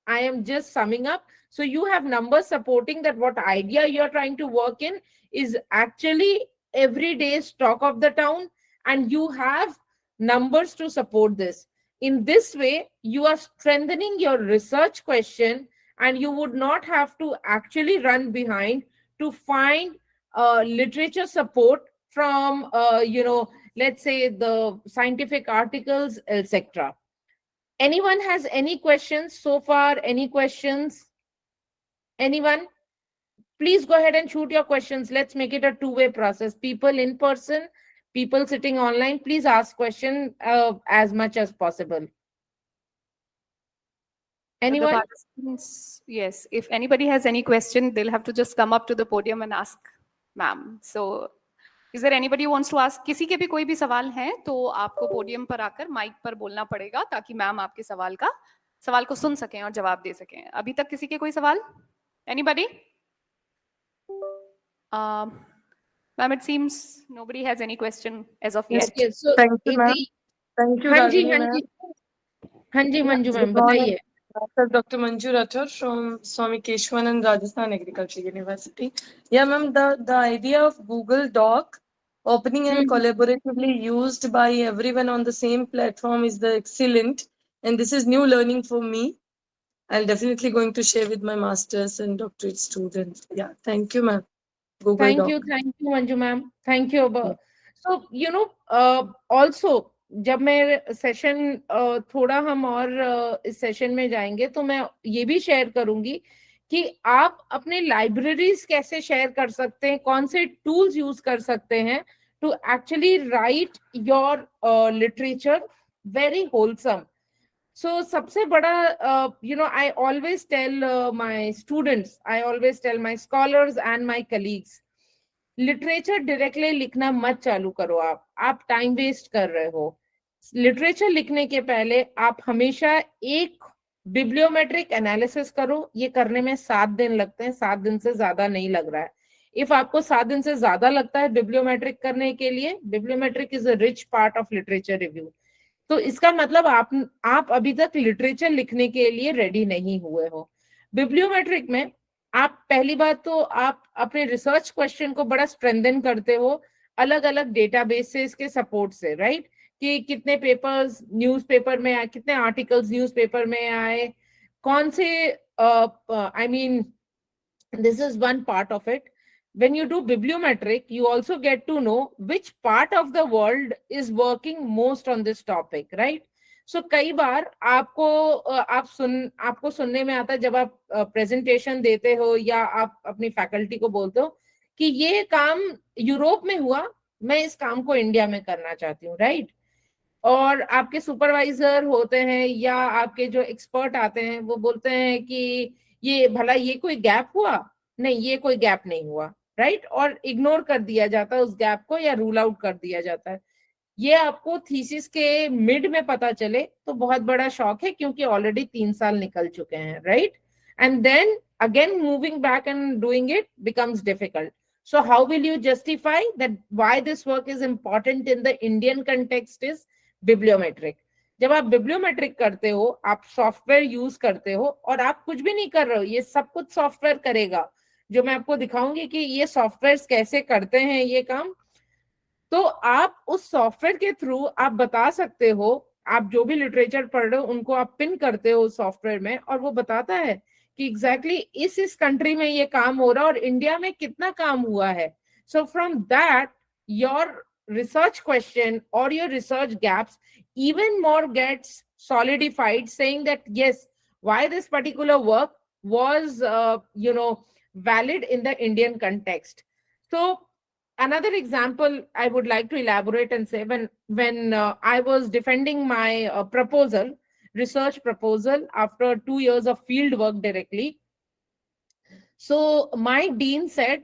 I am just summing up. So you have numbers supporting that what idea you're trying to work in is actually everyday's talk of the town, and you have numbers to support this. In this way, you are strengthening your research question, and you would not have to actually run behind to find literature support from, let's say, the scientific articles, etc. Anyone has any questions so far? Any questions? Anyone? Please go ahead and shoot your questions. Let's make it a two-way process. People in person, people sitting online, please ask questions as much as possible. The Anyone? participants, yes, if anybody has any question, they'll have to just come up to the podium and ask ma'am. So, is there anybody who wants to ask? किसी के भी कोई भी सवाल है तो आपको podium पर आकर माइक पर बोलना पड़ेगा ताकि मैम आपके सवाल को सुन सकें और जवाब दे सकें. अभी तक किसी के कोई सवाल? Anybody? Ma'am, it seems nobody has any question as of yet. Yes, so Thank you, ma'am. Thank you, हाँ जी, Ragini, हाँ ma'am. जी, हाँ जी, मंजू Good मैम morning. बताइए. Dr. Manju Rathod from Swami Keshwanand Rajasthan Agriculture University. Yeah, ma'am, the idea of Google Doc opening and collaboratively used by everyone on the same platform is the excellent, and this is new learning for me. I'll definitely going to share with my masters and doctorate students. Yeah, thank you, ma'am. Google Doc. Thank you, Manju ma'am. Thank you. So, also, जब मैं session थोड़ा हम और इस session में जाएंगे तो मैं ये भी शेयर करूंगी कि आप अपने लाइब्रेरीज कैसे शेयर कर सकते हैं, कौन से टूल्स यूज कर सकते हैं to actually write your literature very wholesome. So सबसे बड़ा, I always tell my students, I always tell my scholars and my colleagues, literature directly लिखना मत चालू करो. आप टाइम वेस्ट कर रहे हो. लिटरेचर लिखने के पहले आप हमेशा एक बिब्लियोमेट्रिक एनालिसिस करो. ये करने में 7 दिन लगते हैं, 7 दिन से ज्यादा नहीं लग रहा है. इफ आपको 7 दिन से ज्यादा लगता है बिब्लियोमेट्रिक करने के लिए, bibliometric is a rich part of literature review, तो इसका मतलब आप अभी तक लिटरेचर लिखने के लिए रेडी नहीं हुए हो. बिब्लियोमेट्रिक में आप पहली बात तो आप अपने रिसर्च क्वेश्चन को बड़ा स्ट्रेंथन करते हो अलग अलग डेटाबेसेस के सपोर्ट से, राइट? कि कितने पेपर्स न्यूज़पेपर में आए, कितने आर्टिकल्स न्यूज़पेपर में आए, कौन से, I mean this is one part of it. When you do bibliometric, you also get to know which part of the world is working most on this topic, right? So कई बार आपको सुनने में आता है जब आप प्रेजेंटेशन देते हो या आप अपनी फैकल्टी को बोलते हो कि ये काम यूरोप में हुआ, मैं इस काम को इंडिया में करना चाहती हूँ, राइट? और आपके सुपरवाइजर होते हैं या आपके जो एक्सपर्ट आते हैं वो बोलते हैं कि ये कोई गैप हुआ? नहीं, ये कोई गैप नहीं हुआ, राइट? और इग्नोर कर दिया जाता है उस गैप को या रूल आउट कर दिया जाता है. ये आपको थीसिस के मिड में पता चले तो बहुत बड़ा शॉक है क्योंकि ऑलरेडी 3 साल निकल चुके हैं, right? And then again moving back and doing it becomes difficult. So how will you justify that why this work is important in the Indian context is bibliometric. जब आप बिब्लियोमेट्रिक करते हो, आप सॉफ्टवेयर यूज करते हो और आप कुछ भी नहीं कर रहे हो, ये सब कुछ सॉफ्टवेयर करेगा. जो मैं आपको दिखाऊंगी कि ये सॉफ्टवेयर कैसे करते हैं ये काम, तो आप उस सॉफ्टवेयर के थ्रू आप बता सकते हो, आप जो भी लिटरेचर पढ़ रहे हो उनको आप पिन करते हो सॉफ्टवेयर में और वो बताता है कि एग्जैक्टली इस कंट्री में ये काम हो रहा है और इंडिया में कितना काम हुआ है. So from that your research question or your research gaps even more gets solidified, saying that yes, why this particular work was valid in the Indian context. So another example I would like to elaborate and say, when I was defending my research proposal after 2 years of field work directly, so my dean said,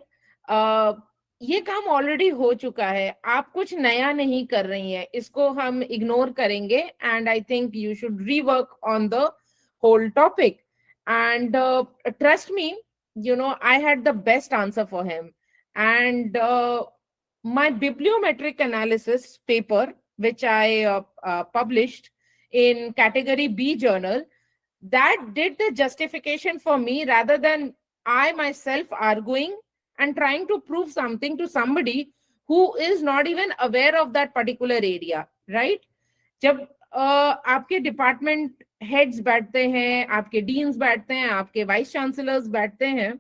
ये काम already हो चुका है, आप कुछ नया नहीं कर रही हैं, इसको हम इग्नोर करेंगे and I think you should rework on the whole topic. And trust me, I had the best answer for him. And my bibliometric analysis paper which I published in category B journal, that did the justification for me rather than I myself arguing and trying to prove something to somebody who is not even aware of that particular area, right? जब आपके department heads बैठते हैं, आपके deans बैठते हैं, आपके vice chancellors बैठते हैं,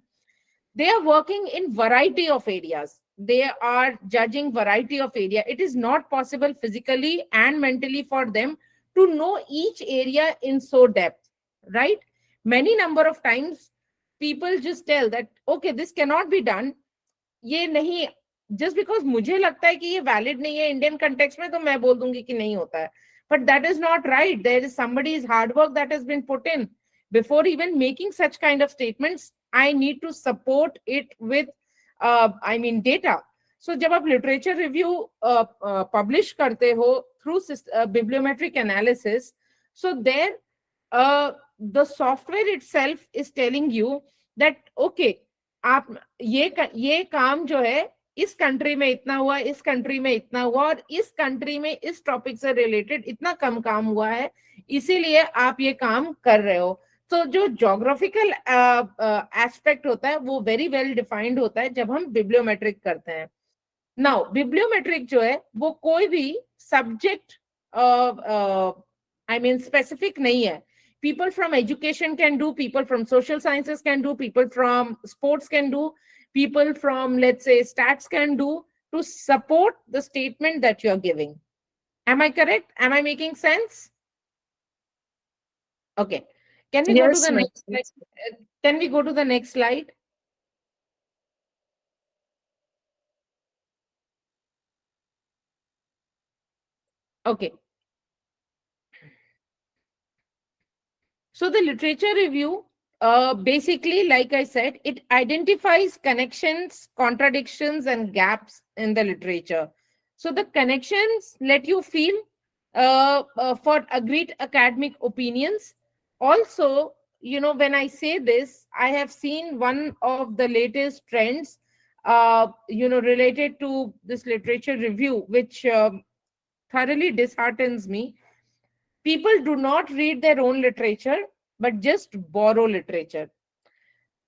they are working in variety of areas. They are judging variety of area. It is not possible physically and mentally for them to know each area in so depth, right? Many number of times people just tell that, okay, this cannot be done. ये नहीं, just because मुझे लगता है कि ये valid नहीं है Indian context में, तो मैं बोल दूंगी कि नहीं होता है. But that is not right. There is somebody's hard work that has been put in. Before even making such kind of statements, I need to support it with, data. So जब आप literature review publish करते हो through bibliometric analysis, so there the software itself is telling you that okay, आप ये काम जो है इस कंट्री में इतना हुआ, इस कंट्री में इतना हुआ, और इस कंट्री में इस टॉपिक से रिलेटेड इतना कम काम हुआ है, इसीलिए आप ये काम कर रहे हो. तो जो जोग्राफिकल एस्पेक्ट होता है वो वेरी वेल डिफाइंड होता है जब हम बिब्लियोमेट्रिक करते हैं. नाउ बिब्लियोमेट्रिक जो है वो कोई भी सब्जेक्ट स्पेसिफिक नहीं है. People from education can do, people from social sciences can do, people from sports can do, people from, let's say, stats can do, to support the statement that you're giving. Am I correct? Am I making sense? Okay. Can we go to the next slide? Can we go to the next slide? Okay. So the literature review, basically, like I said, it identifies connections, contradictions, and gaps in the literature. So the connections let you feel for agreed academic opinions. Also, you know, when I say this, I have seen one of the latest trends, related to this literature review, which thoroughly disheartens me. People do not read their own literature, but just borrow literature.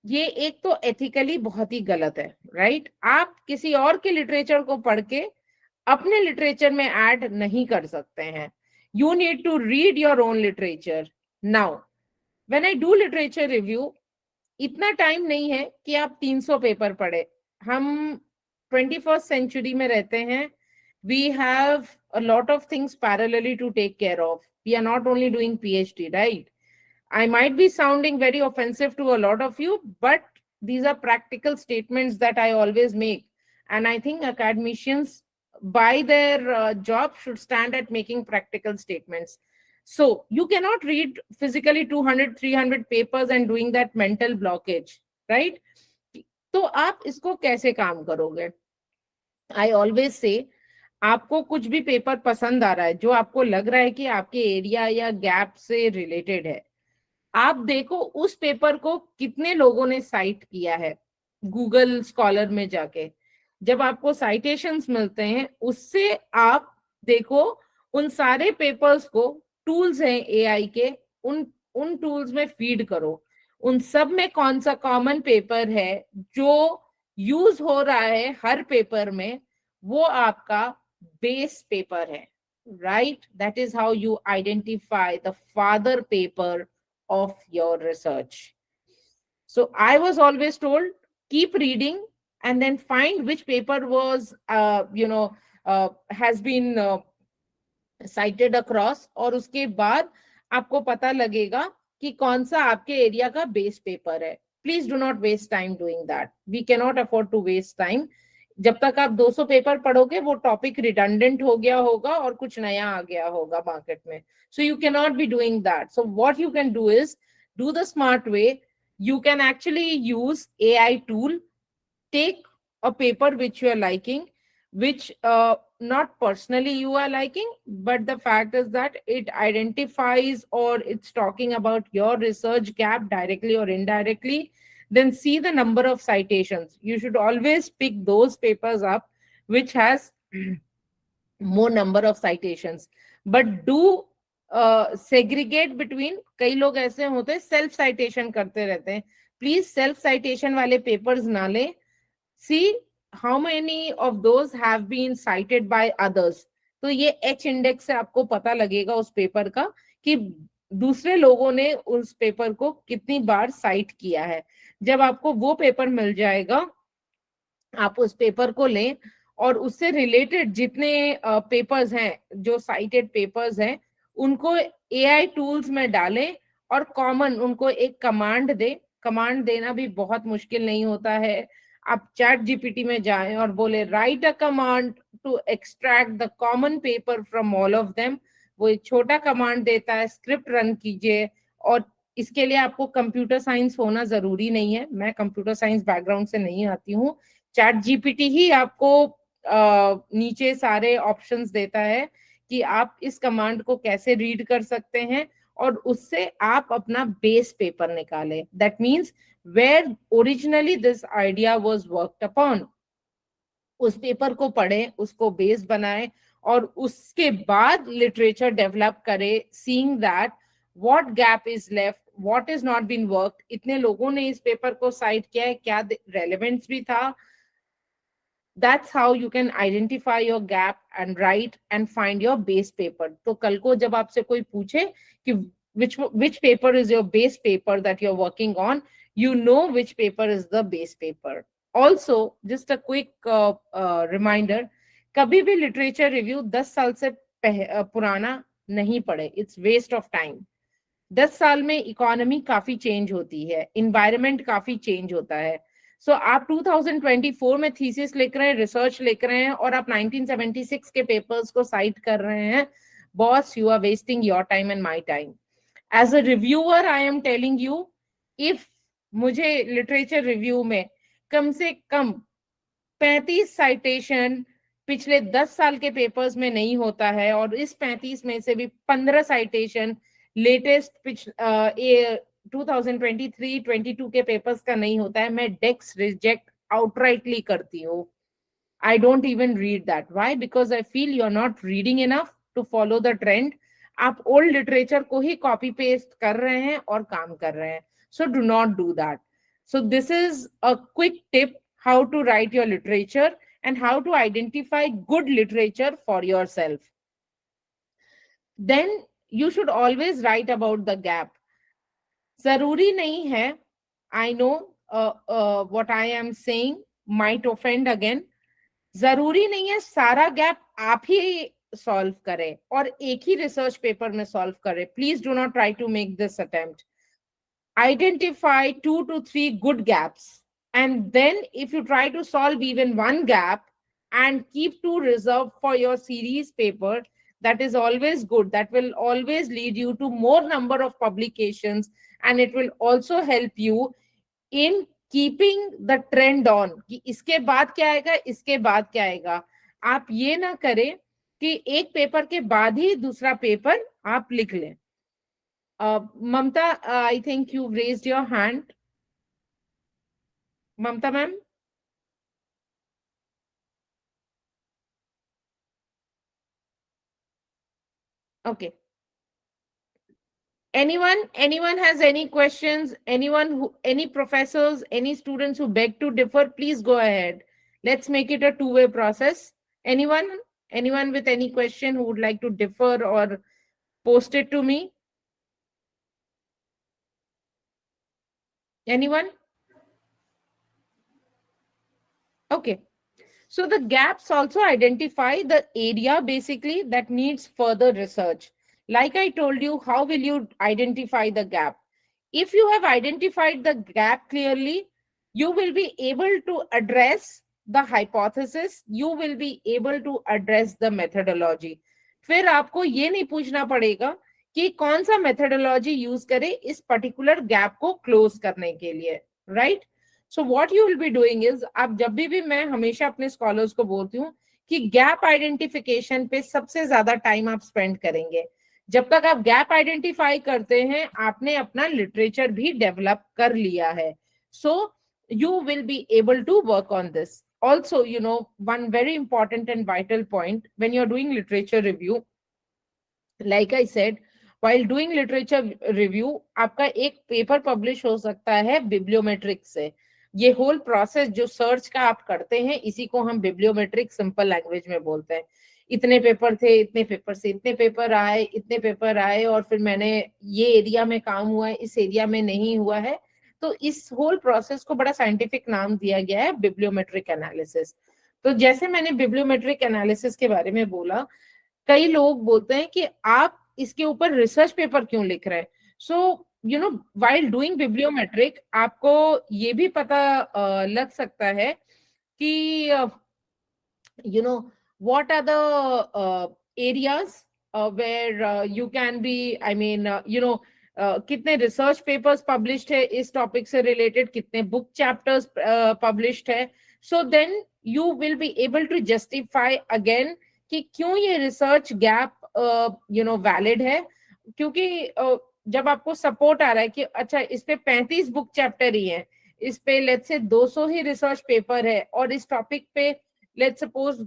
ये एक तो ethically बहुत ही गलत है, right? आप किसी और के लिटरेचर को पढ़ के अपने लिटरेचर में ऐड नहीं कर सकते हैं. You need to read your own literature. Now, when I do literature review, इतना टाइम नहीं है कि आप 300 पेपर पढ़े. हम 21st century में रहते हैं. We have a lot of things parallelly to take care of. We are not only doing PhD, right? I might be sounding very offensive to a lot of you, but these are practical statements that I always make. And I think academicians, by their job, should stand at making practical statements. So you cannot read physically 200, 300 papers and doing that mental blockage, right? तो आप इसको कैसे काम करोगे? I always say, आपको कुछ भी paper पसंद आ रहा है जो आपको लग रहा है कि आपके एरिया या गैप से रिलेटेड है, आप देखो उस पेपर को कितने लोगों ने साइट किया है गूगल स्कॉलर में जाके. जब आपको साइटेशंस मिलते हैं उससे आप देखो उन सारे पेपर्स को, टूल्स हैं एआई के, उन टूल्स में फीड करो. उन सब में कौन सा कॉमन पेपर है जो यूज हो रहा है हर पेपर में, वो आपका बेस पेपर है, right? That is how you identify the father paper of your research. So I was always told, keep reading and then find which paper was, has been cited across, और उसके बाद आपको पता लगेगा कि कौन सा आपके एरिया का बेस पेपर है. Please do not waste time doing that. We cannot afford to waste time. जब तक आप 200 पेपर पढ़ोगे वो टॉपिक रिडंडेंट हो गया होगा और कुछ नया आ गया होगा मार्केट में. So you cannot be doing that. So what you can do is do the smart way. You can actually use AI tool, take a paper which you are liking, which not personally you are liking, but the fact is that it identifies or it's talking about your research gap directly or indirectly. Then see the number of citations. You should always pick those papers up which has more number of citations, but do segregate between, कई लोग ऐसे होते हैं self citation करते रहते हैं, please self citation वाले papers ना लें, see how many of those have been cited by others. तो ये H इंडेक्स से आपको पता लगेगा उस पेपर का कि दूसरे लोगों ने उस पेपर को कितनी बार साइट किया है. जब आपको वो पेपर मिल जाएगा, आप उस पेपर को लें और उससे रिलेटेड जितने पेपर्स हैं, जो साइटेड पेपर्स हैं, उनको AI टूल्स में डालें और कॉमन उनको एक कमांड दे. कमांड देना भी बहुत मुश्किल नहीं होता है. आप चैट जीपीटी में जाएं और बोले write a command to extract the common paper from all of them. वो एक छोटा कमांड देता है, स्क्रिप्ट रन कीजिए. और इसके लिए आपको कंप्यूटर साइंस होना जरूरी नहीं है. मैं कंप्यूटर साइंस बैकग्राउंड से नहीं आती हूँ. चैट जीपीटी ही आपको नीचे सारे ऑप्शंस देता है कि आप इस कमांड को कैसे रीड कर सकते हैं और उससे आप अपना बेस पेपर निकालें. That means where originally this idea was worked upon. उस पेपर को पढ़ें, उसको बेस बनाएं और उसके बाद लिटरेचर डेवलप करें, seeing that what gap is left, what is not been worked. इतने लोगों ने इस पेपर को साइट किया है, क्या रेलेवेंस भी था. That's how you can identify your gap and write and find your base paper. तो कल को जब आपसे कोई पूछे कि which paper is your base paper that you're working on, you know which paper is the base paper. Also, just a quick reminder, कभी भी literature review 10 साल से पुराना नहीं पढ़े. It's waste of time. 10 साल में इकोनॉमी काफी चेंज होती है, इन्वायरमेंट काफी चेंज होता है. सो आप 2024 में थीसिस लिख रहे हैं, रिसर्च लिख रहे हैं और आप 1976 के पेपर्स को साइट कर रहे हैं. Boss, you are wasting your time and my time. As a reviewer I am telling you, if मुझे लिटरेचर रिव्यू में कम से कम 35 साइटेशन पिछले 10 साल के पेपर्स में नहीं होता है और इस 35 में से भी 15 साइटेशन लेटेस्ट 2023-22 के पेपर्स का नहीं होता है, मैं डेक्स रिजेक्ट आउटराइटली करती हूँ. I don't even read that. Why? Because I feel you are not reading enough to follow the trend. आप ओल्ड लिटरेचर को ही कॉपी पेस्ट कर रहे हैं और काम कर रहे हैं. So do not do that. So this is a quick tip how to write your literature and how to identify good literature for yourself. Then you should always write about the gap. जरूरी नहीं है, I know what I am saying might offend again. जरूरी नहीं है सारा gap आप ही solve करें और एक ही रिसर्च पेपर में सॉल्व करें. Please do not try to make this attempt. Identify 2 to 3 good gaps. And then if you try to solve even one gap and keep 2 reserved for your series paper, that is always good. That will always lead you to more number of publications and it will also help you in keeping the trend on. कि इसके बाद क्या आएगा, इसके बाद क्या आएगा. आप ये ना करें कि एक पेपर के बाद ही दूसरा पेपर आप लिख लें. Mamta, I think you've raised your hand. Mamta ma'am? Okay. Anyone has any questions? Any professors, any students who beg to differ, please go ahead. Let's make it a two-way process. Anyone with any question who would like to differ or post it to me? Anyone? Okay. So the gaps also identify the area basically that needs further research. Like I told you, how will you identify the gap? If you have identified the gap clearly, you will be able to address the hypothesis, you will be able to address the methodology. फिर आपको ये नहीं पूछना पड़ेगा कि कौन सा methodology use करे इस particular gap को close करने के लिए, right? So what you will be doing is, आप जब भी मैं हमेशा अपने scholars को बोलती हूँ कि gap identification पे सबसे ज्यादा time आप spend करेंगे. जब तक आप gap identify करते हैं, आपने अपना literature भी develop कर लिया है. So you will be able to work on this. also, you know, one very important and vital point when you're doing literature review, like I said, while doing literature review, आपका एक paper publish हो सकता है बिब्लियोमेट्रिक से. ये whole process जो search का आप करते हैं, इसी को हम बिब्लियोमेट्रिक सिंपल लैंग्वेज में बोलते हैं. इतने पेपर थे, इतने पेपर से इतने पेपर आए, इतने पेपर आए, और फिर मैंने ये एरिया में काम हुआ है, इस एरिया में नहीं हुआ है. तो इस होल प्रोसेस को बड़ा साइंटिफिक नाम दिया गया है बिब्लियोमेट्रिक एनालिसिस. तो जैसे मैंने बिब्लियोमेट्रिक एनालिसिस के बारे में बोला, कई लोग बोलते हैं कि आप इसके ऊपर रिसर्च पेपर क्यों लिख रहे हैं. So you know, while doing bibliometric आपको ये भी पता लग सकता है कि you know, what are the areas where you can be, I mean, कितने रिसर्च पेपर्स पब्लिश्ड है इस टॉपिक से रिलेटेड, कितने बुक चैप्टर्स पब्लिश्ड है. So then you will be able to justify again कि क्यों ये रिसर्च गैप वैलिड है. क्योंकि जब आपको सपोर्ट आ रहा है कि अच्छा इस पे 35 बुक चैप्टर ही है, इस पे let's say 200 he research paper है, और इस टॉपिक पे लेट्स सपोज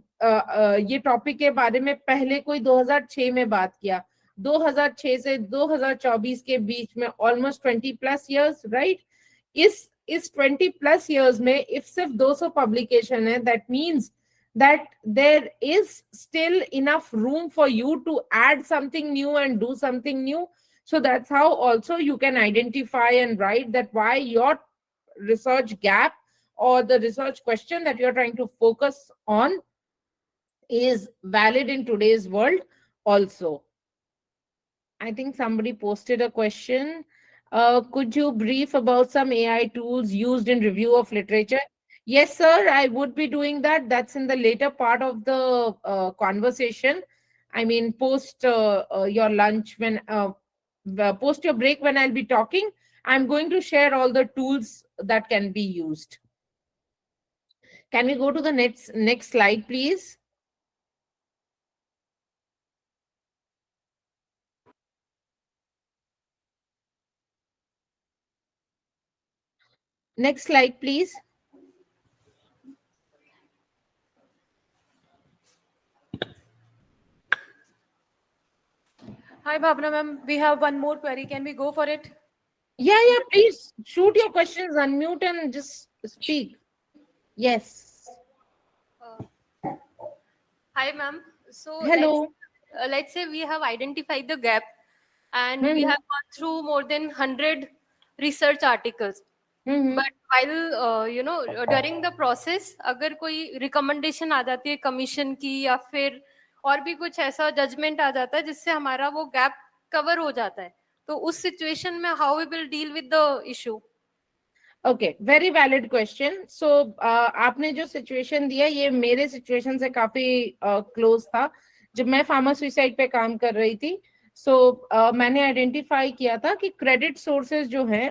ये टॉपिक के बारे में पहले कोई 2006 में बात किया, 2006 से 2024 के बीच में ऑलमोस्ट 20+ इयर्स, राइट. इस 20+ इयर्स में इफ सिर्फ 200 पब्लिकेशन है, that means that there is still enough room for you to add something new and do something new. So that's how also you can identify and write that why your research gap or the research question that you're trying to focus on is valid in today's world also. I think somebody posted a question. Could you brief about some AI tools used in review of literature? Yes, sir, I would be doing that. That's in the later part of the conversation. I mean, post your lunch, when post your break, when I'll be talking, I'm going to share all the tools that can be used. Can we go to the next slide, please? Next slide, please. Hi, Bhavna ma'am. We have one more query. Can we go for it? Yeah, please shoot your questions, unmute and just speak. Yes. Hi, ma'am. So Hello. let's say we have identified the gap and we Mhm. have gone through more than 100 research articles. Mhm. But while during the process, अगर कोई recommendation आ जाती है commission की या फिर और भी कुछ ऐसा judgment आ जाता है जिससे हमारा वो gap cover हो जाता है, तो उस situation में how we will deal with the issue? Okay, very valid question. So आपने जो सिचुएशन दिया ये मेरे सिचुएशन से काफी क्लोज था. जब मैं फार्मा सुसाइड पे काम कर रही थी, मैंने आइडेंटिफाई किया था कि क्रेडिट सोर्सेज जो हैं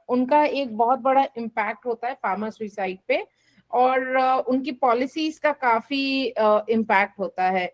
उनका एक बहुत बड़ा इम्पैक्ट होता है फार्मा सुसाइड पे, और उनकी पॉलिसीज का काफी इम्पैक्ट होता है.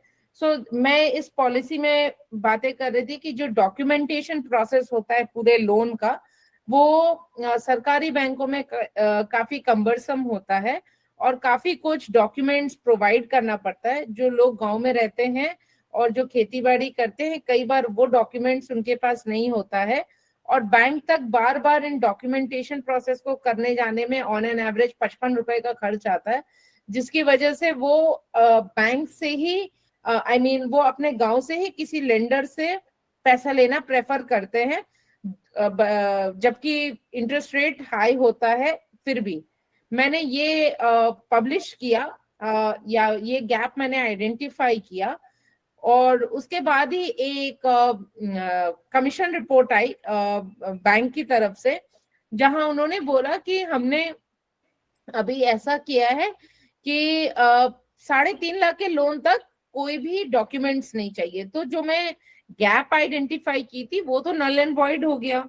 मैं इस पॉलिसी में बातें कर रही थी कि जो डॉक्यूमेंटेशन प्रोसेस होता है पूरे लोन का, वो सरकारी बैंकों में काफी कम्बरसम होता है, और काफी कुछ डॉक्यूमेंट्स प्रोवाइड करना पड़ता है. जो लोग गांव में रहते हैं और जो खेती बाड़ी करते हैं, कई बार वो डॉक्यूमेंट्स उनके पास नहीं होता है, और बैंक तक बार बार इन डॉक्यूमेंटेशन प्रोसेस को करने जाने में ऑन एन एवरेज 55 रुपए का खर्च आता है, जिसकी वजह से वो बैंक से ही वो अपने गांव से ही किसी लेंडर से पैसा लेना प्रेफर करते हैं, जबकि इंटरेस्ट रेट हाई होता है. फिर भी मैंने ये पब्लिश किया, या ये गैप मैंने आइडेंटिफाई किया, और उसके बाद ही एक कमीशन रिपोर्ट आई बैंक की तरफ से, जहां उन्होंने बोला कि हमने अभी ऐसा किया है कि 3.5 लाख के लोन तक कोई भी डॉक्यूमेंट्स नहीं चाहिए. तो जो मैं गैप आइडेंटिफाई की थी वो तो नल एंड वॉइड हो गया,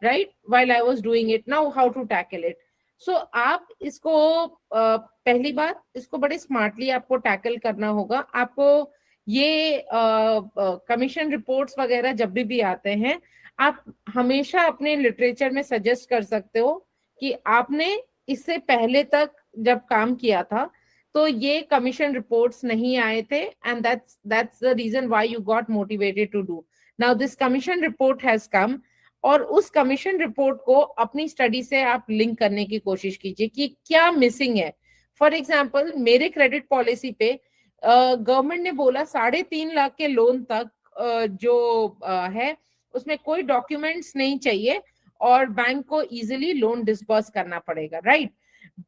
right, while I was doing it. Now how to tackle it? So आप इसको पहली बात, इसको बड़े स्मार्टली आपको टैकल करना होगा. आपको ये कमीशन रिपोर्ट्स वगैरह जब भी आते हैं, आप हमेशा अपने लिटरेचर में सजेस्ट कर सकते हो कि आपने इससे पहले तक जब काम किया था तो ये कमीशन रिपोर्ट्स नहीं आए थे, and that's the reason why you got motivated to do. Now this commission report has come, और उस कमीशन रिपोर्ट को अपनी स्टडी से आप लिंक करने की कोशिश कीजिए कि क्या मिसिंग है. फॉर एग्जाम्पल, मेरे क्रेडिट पॉलिसी पे गवर्नमेंट ने बोला 3.5 लाख के लोन तक जो है उसमें कोई डॉक्यूमेंट्स नहीं चाहिए और बैंक को इजीली लोन डिसबर्स करना पड़ेगा, राइट.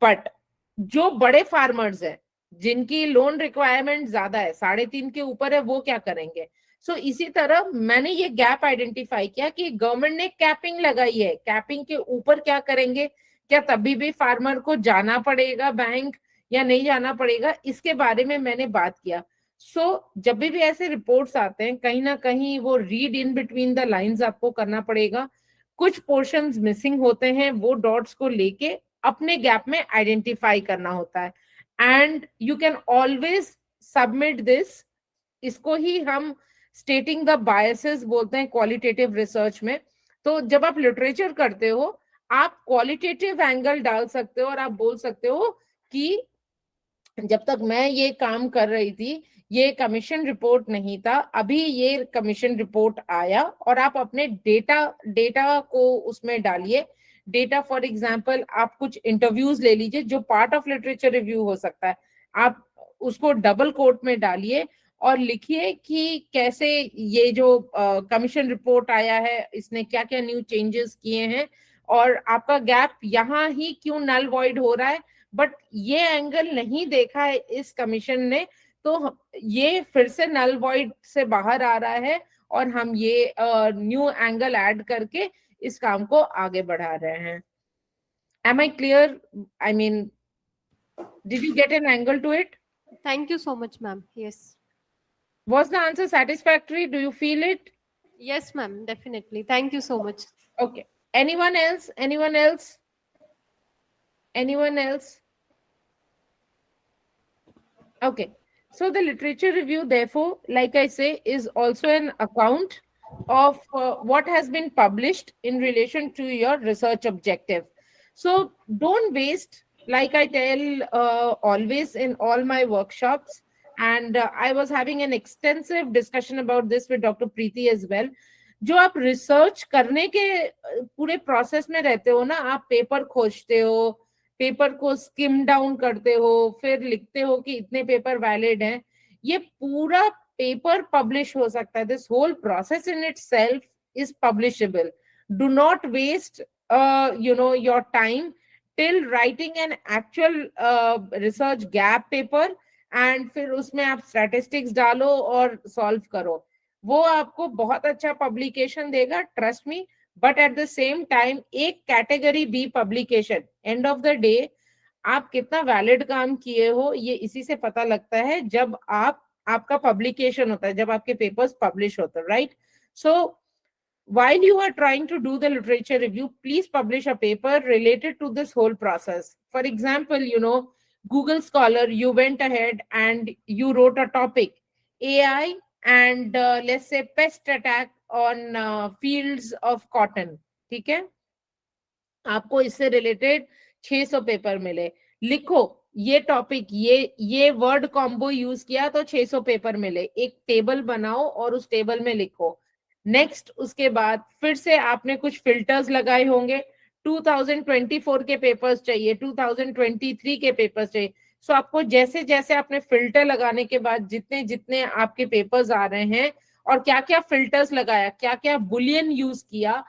बट जो बड़े फार्मर्स हैं जिनकी लोन रिक्वायरमेंट ज्यादा है, 3.5 के ऊपर है, वो क्या करेंगे. सो इसी तरह मैंने ये गैप आइडेंटिफाई किया कि गवर्नमेंट ने कैपिंग लगाई है, कैपिंग के ऊपर क्या करेंगे, क्या तभी भी फार्मर को जाना पड़ेगा बैंक या नहीं जाना पड़ेगा, इसके बारे में मैंने बात किया. सो जब भी ऐसे रिपोर्ट्स आते हैं, कहीं ना कहीं वो read in between the lines आपको करना पड़ेगा. कुछ पोर्शंस मिसिंग होते हैं, वो डॉट्स को लेके अपने गैप में आइडेंटिफाई करना होता है. And you can always submit this. इसको ही हम स्टेटिंग द बायसेस बोलते हैं क्वालिटेटिव रिसर्च में. तो जब आप लिटरेचर करते हो, आप क्वालिटेटिव एंगल डाल सकते हो और आप बोल सकते हो कि जब तक मैं ये काम कर रही थी ये कमीशन रिपोर्ट नहीं था, अभी ये कमीशन रिपोर्ट आया, और आप अपने डेटा को उसमें डालिए. डेटा फॉर एग्जांपल, आप कुछ इंटरव्यूज ले लीजिए जो पार्ट ऑफ लिटरेचर रिव्यू हो सकता है, आप उसको डबल कोट में डालिए और लिखिए कि कैसे ये जो कमीशन रिपोर्ट आया है इसने क्या क्या न्यू चेंजेस किए हैं और आपका गैप यहाँ ही क्यों नल वॉइड हो रहा है, बट ये एंगल नहीं देखा है इस कमीशन ने, तो ये फिर से नल वॉइड से बाहर आ रहा है और हम ये न्यू एंगल ऐड करके इस काम को आगे बढ़ा रहे हैं. Am I clear? I mean, did you get an angle to it? Thank you so much, ma'am. Yes. Was the answer satisfactory? Do you feel it? Yes, ma'am. Definitely. Thank you so much. Okay. Anyone else? Anyone else? Anyone else? Okay. So the literature review, therefore, like I say, is also an account of what has been published in relation to your research objective. So don't waste, like I tell always in all my workshops, and I was having an extensive discussion about this with Dr. Preeti as well. जो आप research करने के पूरे process में रहते हो ना, आप पेपर खोजते हो, पेपर को स्किम डाउन करते हो, फिर लिखते हो कि इतने पेपर वैलिड हैं, ये पूरा पेपर पब्लिश हो सकता है. This whole process in itself is publishable. Do not waste your time till writing an actual research gap paper and फिर उसमें आप statistics डालो और solve करो. वो आपको बहुत अच्छा publication देगा, trust me. But at the same time एक category B publication, end of the day आप कितना valid काम किए हो ये इसी से पता लगता है जब आपका publication होता है, जब आपके papers publish होते हैं, right? So while you are trying to do the literature review, please publish a paper related to this whole process. For example, Google Scholar, you went ahead and you wrote a topic, AI and let's say pest attack on fields of cotton. ठीक है, आपको इससे related 600 paper मिले, लिखो ये topic, ये word combo use किया तो 600 पेपर मिले, एक टेबल बनाओ और उस टेबल में लिखो. नेक्स्ट उसके बाद फिर से आपने कुछ फिल्टर्स लगाए होंगे, 2024 के पेपर्स चाहिए, 2023 के पेपर्स चाहिए. सो आपको जैसे जैसे आपने फिल्टर लगाने के बाद जितने जितने आपके पेपर्स आ रहे हैं और क्या क्या फिल्टर्स लगाया, क्या क्या बुलियन यूज किया,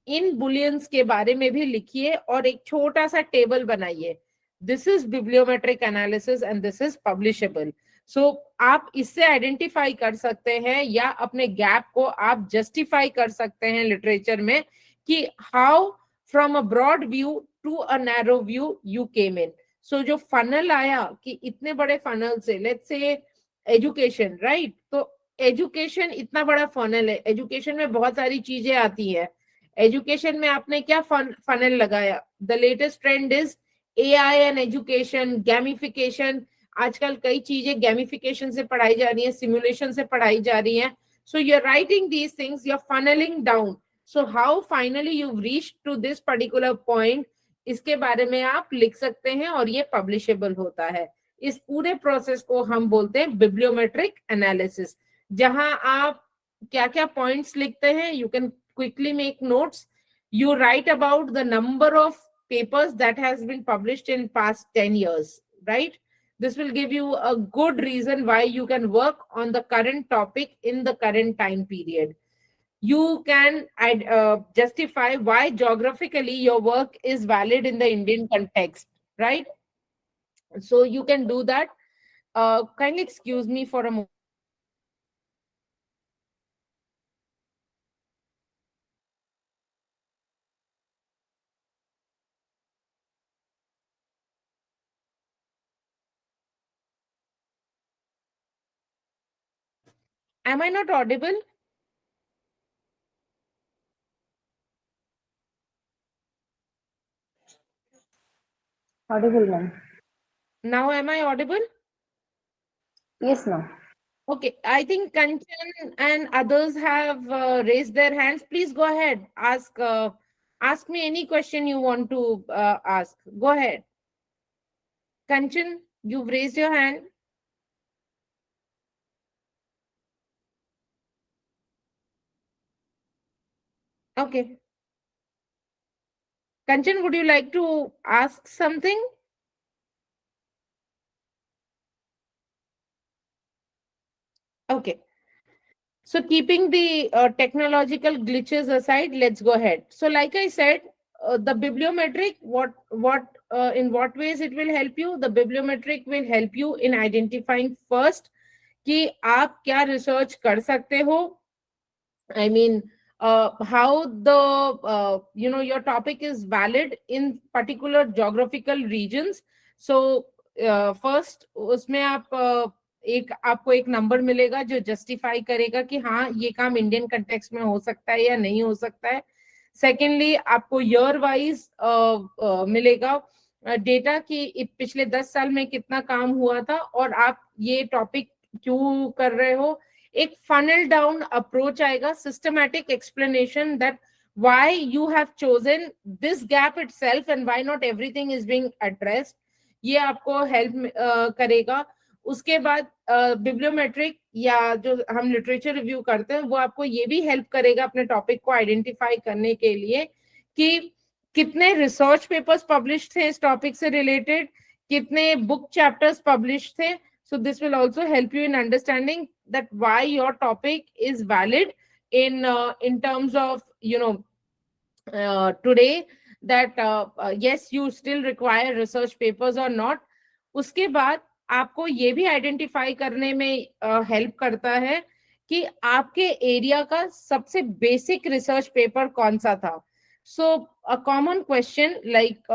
इन बुलियंस के बारे में भी लिखिए और एक छोटा सा टेबल बनाइए. This is bibliometric analysis and this is publishable. So आप इससे आइडेंटिफाई कर सकते हैं या अपने गैप को आप जस्टिफाई कर सकते हैं लिटरेचर में कि how from a broad view to a narrow view you came in. So जो फनल आया कि इतने बड़े फनल से, लेट्स से एजुकेशन, राइट, तो एजुकेशन इतना बड़ा फनल है, एजुकेशन में बहुत सारी चीजें आती है. एजुकेशन में आपने क्या फनल लगाया, the latest trend is AI and education, gamification. आजकल कई चीजें गैमिफिकेशन से पढ़ाई जा रही है, सिमुलेशन से पढ़ाई जा रही है. So you are writing these things, you are funnelling down. So how finally you reach to this particular point, इसके बारे में आप लिख सकते हैं और ये पब्लिशेबल होता है. इस पूरे प्रोसेस को हम बोलते हैं बिब्लियोमेट्रिक एनालिसिस, जहां आप क्या क्या पॉइंट्स लिखते हैं, you can quickly make notes, you write about the number of papers that has been published in past 10 years, right? This will give you a good reason why you can work on the current topic in the current time period. You can justify why geographically your work is valid in the Indian context, right? So you can do that. Kindly excuse me for a moment. Am I not audible? Audible, ma'am. Now am I audible? Yes, ma'am. Okay, I think Kanchan and others have raised their hands. Please go ahead. Ask me any question you want to ask. Go ahead. Kanchan, you've raised your hand. Okay. Kanchan, would you like to ask something? Okay. So keeping the technological glitches aside, let's go ahead. So like I said, the bibliometric, in what ways it will help you? The bibliometric will help you in identifying first कि आप क्या research कर सकते हो. I mean, how the your topic is valid in particular geographical regions. So first उसमें आप आपको एक नंबर मिलेगा जो जस्टिफाई करेगा कि हाँ ये काम इंडियन कंटेक्स्ट में हो सकता है या नहीं हो सकता है. सेकेंडली आपको ईयर वाइज मिलेगा डेटा कि पिछले 10 साल में कितना काम हुआ था और आप ये टॉपिक क्यों कर रहे हो. एक funnel down approach आएगा, systematic explanation that why you have chosen this gap itself and why not everything is being addressed. ये आपको help करेगा. उसके बाद bibliometric या जो हम literature review करते हैं वो आपको ये भी help करेगा अपने topic को identify करने के लिए कि कितने research papers published थे इस topic से related, कितने book chapters published थे. So this will also help you in understanding that why your topic is valid in terms of today, that yes you still require research papers or not. उसके बाद आपको ये भी identify करने में help करता है कि आपके एरिया का सबसे बेसिक रिसर्च पेपर कौन सा था. So a common question like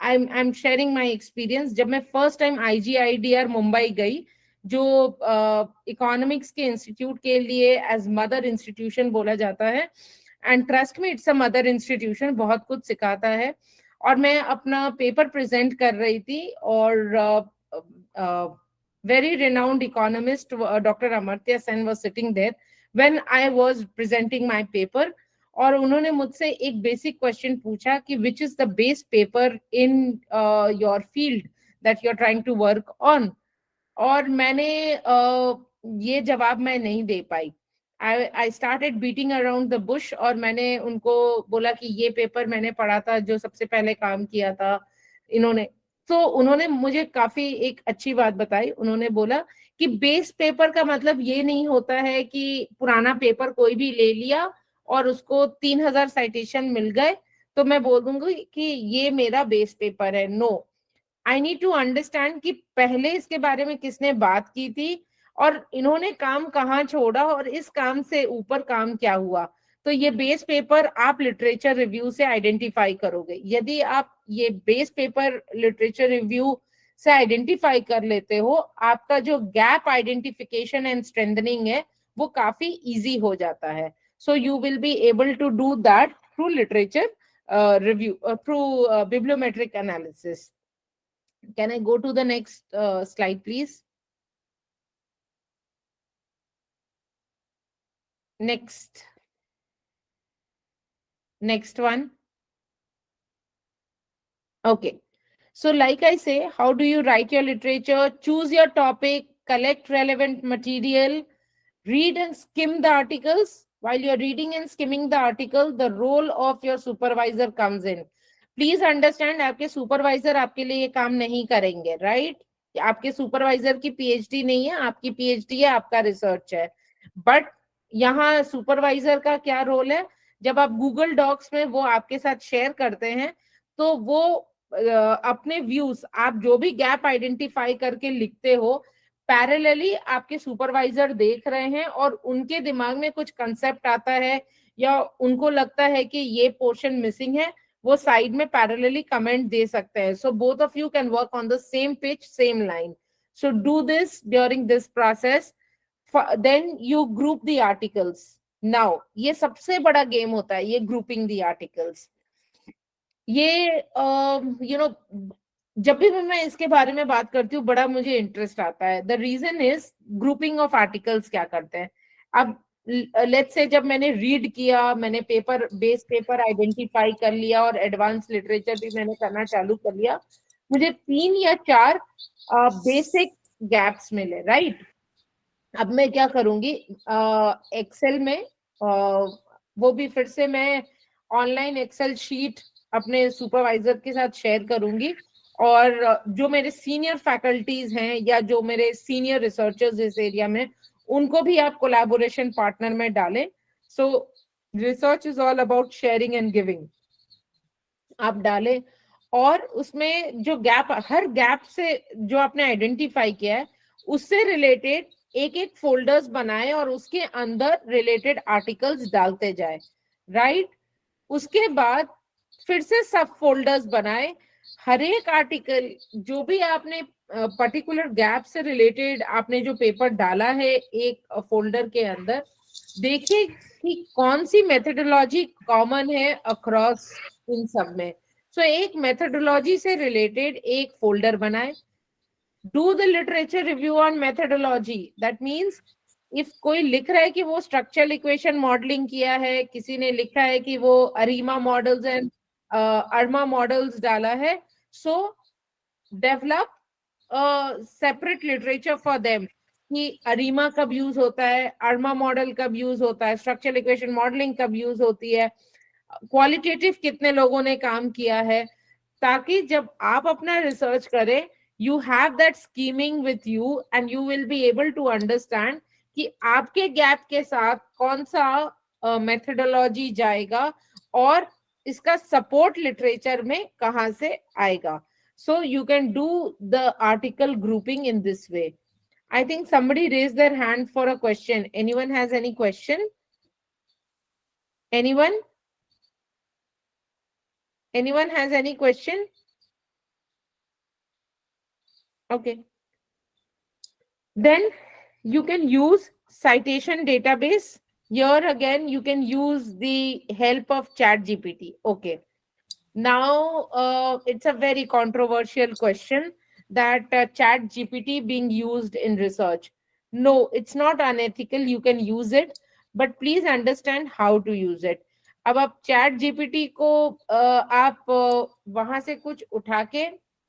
I am sharing my experience. जब मैं फर्स्ट टाइम IGIDR मुंबई गई, जो इकोनॉमिक्स के इंस्टीट्यूट के लिए एज मदर इंस्टीट्यूशन बोला जाता है, एंड ट्रस्ट में इट्स अ मदर इंस्टीट्यूशन, बहुत कुछ सिखाता है. और मैं अपना पेपर प्रेजेंट कर रही थी और very renowned economist Dr. Amartya Sen was sitting there when I was presenting my paper. और उन्होंने मुझसे एक बेसिक क्वेश्चन पूछा कि which is the base paper in your field that you are trying to work on. और मैंने ये जवाब मैं नहीं दे पाई. I started beating around the bush और मैंने उनको बोला कि ये पेपर मैंने पढ़ा था जो सबसे पहले काम किया था इन्होंने. तो उन्होंने मुझे काफी एक अच्छी बात बताई. उन्होंने बोला कि बेस पेपर का मतलब ये नहीं होता है कि पुराना पेपर कोई भी ले लिया और उसको 3000 साइटेशन मिल गए तो मैं बोल दूंगी कि ये मेरा बेस पेपर है. No, I need to understand कि पहले इसके बारे में किसने बात की थी और इन्होंने काम कहाँ छोड़ा और इस काम से ऊपर काम क्या हुआ. तो ये बेस पेपर आप लिटरेचर रिव्यू से आइडेंटिफाई करोगे. यदि आप ये बेस पेपर लिटरेचर रिव्यू से आइडेंटिफाई कर लेते हो, आपका जो गैप आइडेंटिफिकेशन एंड स्ट्रेंथनिंग है वो काफी इजी हो जाता है. So you will be able to do that through literature review through bibliometric analysis. Can I go to the next slide, please? Next one. Okay. So like I say, how do you write your literature? Choose your topic, collect relevant material, read and skim the articles. While you're reading and skimming the article, the role of your supervisor comes in. Please understand, आपके supervisor आपके लिए ये काम नहीं करेंगे, right? आपके supervisor की PhD नहीं है, आपकी PhD है, आपका research है. But यहाँ supervisor का क्या role है? जब आप Google Docs में वो आपके साथ share करते हैं, तो वो अपने व्यूज, आप जो भी गैप आइडेंटिफाई करके लिखते हो, पैरेलली आपके सुपरवाइजर देख रहे हैं और उनके दिमाग में कुछ कंसेप्ट आता है या उनको लगता है कि ये पोर्शन मिसिंग है, वो साइड में पैरेलली कमेंट दे सकते हैं. So both of you can work on the same pitch, same line. So do this during this process. Then you group the articles. Now ये सबसे बड़ा गेम होता है, ये ग्रुपिंग द आर्टिकल्स. ये जब भी मैं इसके बारे में बात करती हूँ बड़ा मुझे इंटरेस्ट आता है. The reason is grouping of articles क्या करते हैं. अब लेट्स से जब मैंने रीड किया, मैंने पेपर बेस पेपर आइडेंटिफाई कर लिया और एडवांस लिटरेचर भी मैंने करना चालू कर लिया, मुझे 3 या 4 बेसिक गैप्स मिले, राइट. अब मैं क्या करूंगी, एक्सेल में वो भी फिर से मैं ऑनलाइन एक्सेल शीट अपने सुपरवाइजर के साथ शेयर करूंगी, और जो मेरे सीनियर फैकल्टीज हैं या जो मेरे सीनियर रिसर्चर्स इस एरिया में, उनको भी आप कोलैबोरेशन पार्टनर में डालें. सो research is all about sharing and giving. आप डालें और उसमें जो गैप, हर गैप से जो आपने आइडेंटिफाई किया है उससे रिलेटेड एक एक फोल्डर्स बनाएं और उसके अंदर रिलेटेड आर्टिकल्स डालते जाए, राइट. उसके बाद फिर से सब फोल्डर्स बनाए. हर एक आर्टिकल जो भी आपने पर्टिकुलर गैप से रिलेटेड आपने जो पेपर डाला है एक फोल्डर के अंदर, देखिए कि कौन सी मेथोडोलॉजी कॉमन है अक्रॉस इन सब में. सो एक मेथोडोलॉजी से रिलेटेड एक फोल्डर बनाए. Do the literature review on methodology. That means if कोई लिख रहा है कि वो स्ट्रक्चरल इक्वेशन मॉडलिंग किया है, किसी ने लिखा है कि वो अरीमा मॉडल्स एंड अरमा मॉडल्स डाला है, सो develop separate literature for them कि अरीमा कब यूज होता है, अरमा मॉडल कब यूज होता है, स्ट्रक्चरल इक्वेशन मॉडलिंग कब यूज होती है, क्वालिटेटिव कितने लोगों ने काम किया है, ताकि जब आप अपना रिसर्च करें you have that scheming with you and you will be able to understand कि आपके गैप के साथ कौन सा मेथोडोलॉजी जाएगा और इसका सपोर्ट लिटरेचर में कहां से आएगा. So you can do the article grouping in this way. I think somebody raised their hand for a question. Anyone has any question? Anyone? Anyone has any question? Okay. Then you can use citation database. Here again, you can use the help of ChatGPT. Okay. Now, it's a very controversial question that ChatGPT being used in research. No, it's not unethical. You can use it, but please understand how to use it. अब आप ChatGPT को आप वहां से कुछ उठा के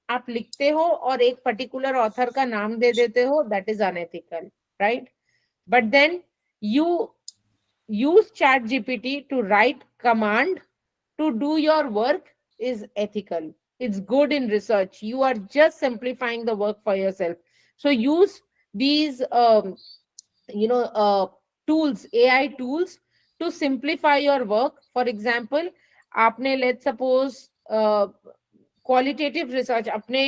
आप लिखते हो और एक पर्टिकुलर ऑथर का नाम दे देते हो, that is unethical, right? But then you use ChatGPT to write command to do your work is ethical. It's good in research. You are just simplifying the work for yourself. So use these, tools, AI tools to simplify your work. For example, आपने let's suppose qualitative research अपने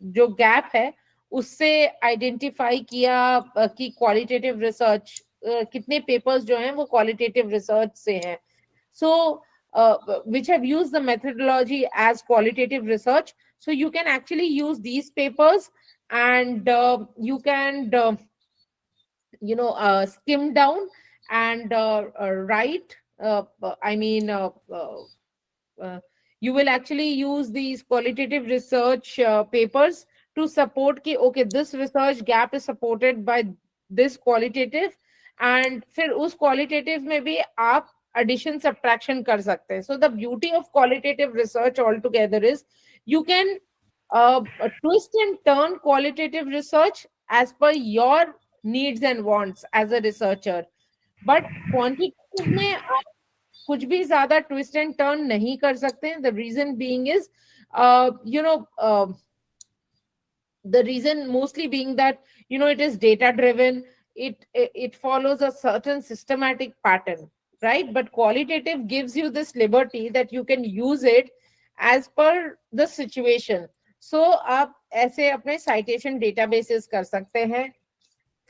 जो gap है उससे identify किया कि qualitative research कितने papers जो हैं वो क्वालिटेटिव रिसर्च से हैं. सो which have used the methodology as qualitative research. So you can actually use these papers and you can skim down and write. You will actually use these qualitative research papers to support कि okay, this research gap is supported by this qualitative, and फिर उस qualitative में भी आप addition subtraction कर सकते हैं. So the beauty of qualitative research altogether is you can twist and turn qualitative research as per your needs and wants as a researcher. But quantitative में आप कुछ भी ज्यादा twist and turn नहीं कर सकते हैं. The reason being is, the reason mostly being that, it is data driven. It follows a certain systematic pattern, right? But qualitative gives you this liberty that you can use it as per the situation. So आप ऐसे अपने citation databases कर सकते हैं.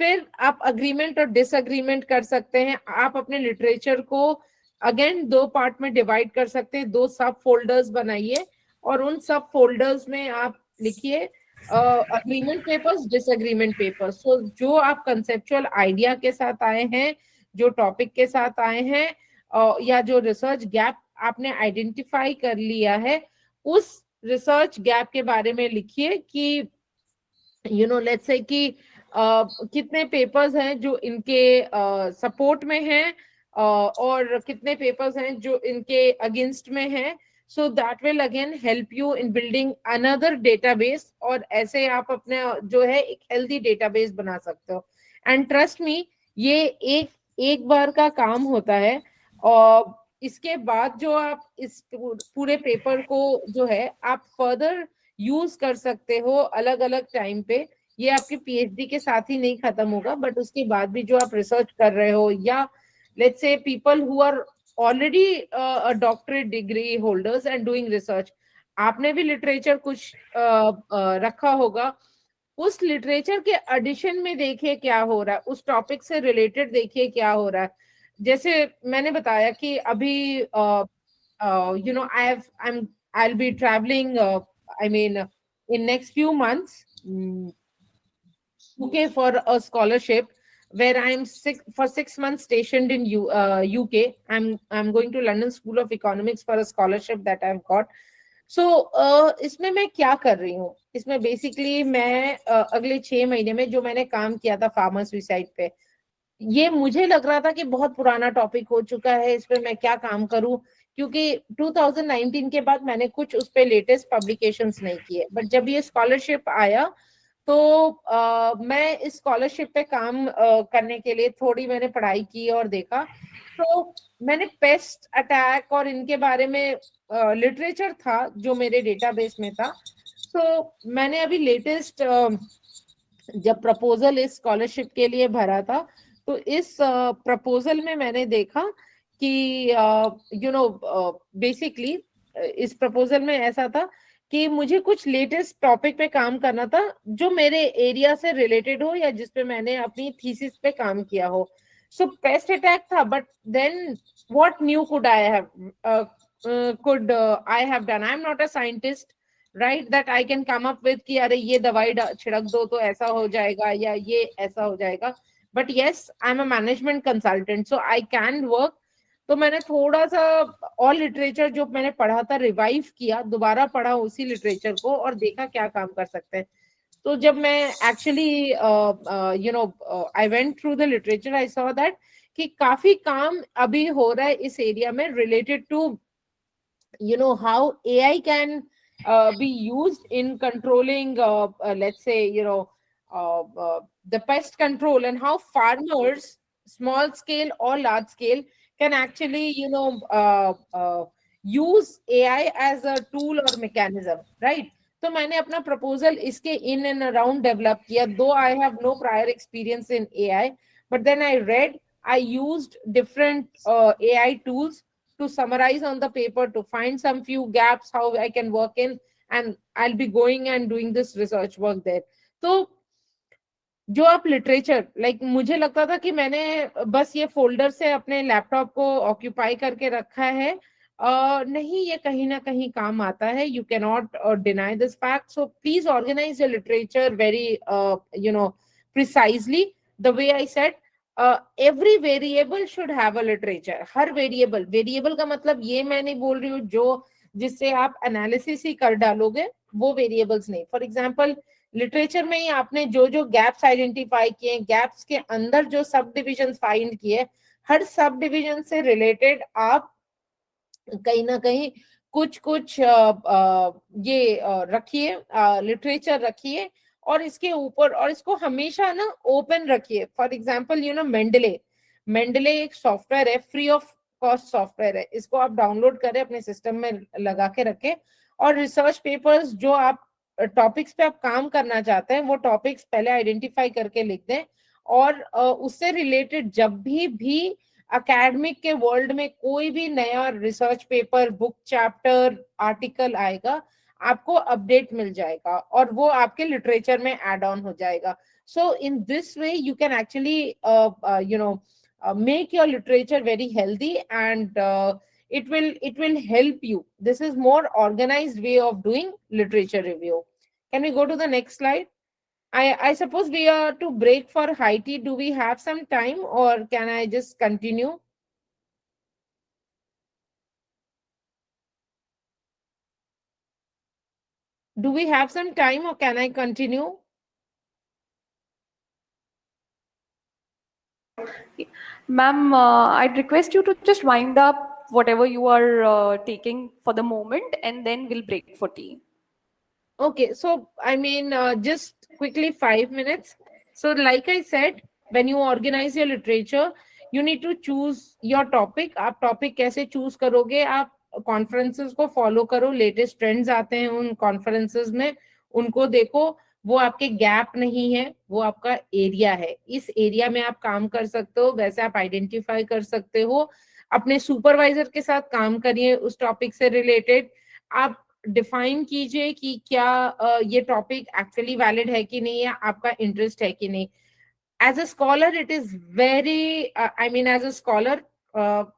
फिर आप agreement और disagreement कर सकते हैं. आप अपने literature को again 2 पार्ट में divide कर सकते हैं. 2 सब folders बनाइए और उन सब folders में आप लिखिए agreement papers, disagreement papers. So जो आप conceptual idea के साथ आए हैं, जो topic के साथ आए हैं, या जो research gap आपने identify कर लिया है, उस research gap के बारे में लिखिए कि let's say कि कितने papers हैं जो इनके support में हैं, और कितने papers हैं जो इनके against में हैं. So that will again help you in building another database, और ऐसे आप अपने जो है एक healthy database बना सकते हो. And trust me, ये एक बार का काम होता है, और इसके बाद जो आप इस पूरे पेपर को जो है आप फर्दर यूज कर सकते हो अलग अलग टाइम पे. ये आपके पीएचडी के साथ ही नहीं खत्म होगा, बट उसके बाद भी जो आप रिसर्च कर रहे हो, या let's say people who are already a doctorate degree holders and doing research, आपने भी लिटरेचर कुछ रखा होगा. उस लिटरेचर के एडिशन में देखिए क्या हो रहा है, उस टॉपिक से रिलेटेड देखिए क्या हो रहा है. जैसे मैंने बताया कि अभी I'll be traveling, in next few months, UK for a scholarship where I'm for 6 months stationed in UK. I'm going to London School of Economics for a scholarship that I've got. So इसमें मैं क्या कर रही हूँ, इसमें basically मैं अगले 6 महीने में जो मैंने काम किया था फार्मर सुसाइड पे, ये मुझे लग रहा था कि बहुत पुराना टॉपिक हो चुका है, इस पे मैं क्या काम करूं, क्योंकि 2019 के बाद मैंने कुछ उस पे लेटेस्ट पब्लिकेशंस नहीं किए. बट जब ये स्कॉलरशिप आया तो मैं इस स्कॉलरशिप पे काम करने के लिए थोड़ी मैंने पढ़ाई की और देखा. तो मैंने पेस्ट अटैक और इनके बारे में लिटरेचर था जो मेरे डेटाबेस में था. तो मैंने अभी लेटेस्ट जब प्रपोजल इस स्कॉलरशिप के लिए भरा था, तो इस प्रपोजल में मैंने देखा कि बेसिकली इस प्रपोजल में ऐसा था कि मुझे कुछ लेटेस्ट टॉपिक पे काम करना था जो मेरे एरिया से रिलेटेड हो या जिस पे मैंने अपनी थीसिस पे काम किया हो. सो पेस्ट अटैक था, but then what new could I have done. I am not a scientist, right, that I can come up with कि अरे ये दवाई छिड़क दो तो ऐसा हो जाएगा या ये ऐसा हो जाएगा. But yes, I'm a management consultant, so I can work. तो मैंने थोड़ा सा और लिटरेचर जो मैंने पढ़ा था रिवाइव किया, दोबारा पढ़ा उसी लिटरेचर को और देखा क्या काम कर सकते हैं. तो जब मैं actually I went through the literature, I saw that कि काफी काम अभी हो रहा है इस एरिया में related to how AI can be used in controlling let's say the pest control, and how farmers, small scale or large scale, can actually use AI as a tool or mechanism, right? तो मैंने अपना proposal इसके in and around develop किया, though I have no prior experience in AI, but then I read, I used different AI tools to summarize on the paper, to find some few gaps how I can work in, and I'll be going and doing this research work there. तो जो आप literature मुझे लगता था कि मैंने बस ये फोल्डर से अपने लैपटॉप को ऑक्यूपाई करके रखा है, नहीं, ये कहीं ना कहीं काम आता है. You can not deny this fact. So please organise your literature very precisely. The way I said, every variable should have a literature. हर वेरिएबल का मतलब ये मैं नहीं बोल रही हूँ जो जिससे आप एनालिसिस ही कर डालोगे, वो वेरिएबल्स नहीं. फॉर एग्जाम्पल, लिटरेचर में ही आपने जो जो गैप्स आइडेंटिफाई किए, गैप्स के अंदर जो सब डिविजन फाइंड किए, हर सब डिवीजन से रिलेटेड आप कहीं ना कहीं कुछ कुछ ये रखिए, लिटरेचर रखिए, और इसके ऊपर, और इसको हमेशा ना ओपन रखिए. फॉर एग्जांपल मेंडले एक सॉफ्टवेयर है, फ्री ऑफ कॉस्ट सॉफ्टवेयर है. इसको आप डाउनलोड करें, अपने सिस्टम में लगा के रखें, और रिसर्च पेपर्स जो आप टॉपिक्स पे आप काम करना चाहते हैं वो टॉपिक्स पहले आइडेंटिफाई करके लिख दें. और उससे रिलेटेड जब भी एकेडमिक के वर्ल्ड में कोई भी नया research paper, book, chapter, article आएगा, आपको अपडेट मिल जाएगा और वो आपके लिटरेचर में ऐड ऑन हो जाएगा. So in this way you can actually make your literature very healthy, and it will help you. This is more organized way of doing literature review. Can we go to the next slide? I suppose we are to break for high tea. Do we have some time, or can I just continue? Do we have some time, or can I continue? Ma'am, I'd request you to just wind up whatever you are taking for the moment, and then we'll break for tea. Okay, so I mean, just quickly 5 minutes. So, like I said, when you organize your literature, you need to choose your topic. आप topic कैसे choose करोगे? आप conferences को follow करो. Latest trends आते हैं उन conferences में, उनको देखो. वो आपके गैप नहीं है, वो आपका एरिया है. इस एरिया में आप काम कर सकते हो, वैसे आप आइडेंटिफाई कर सकते हो. अपने सुपरवाइजर के साथ काम करिए उस टॉपिक से रिलेटेड. आप डिफाइन कीजिए कि क्या ये टॉपिक एक्चुअली वैलिड है कि नहीं, या आपका इंटरेस्ट है कि नहीं. As a scholar, it is very, I mean, as a scholar,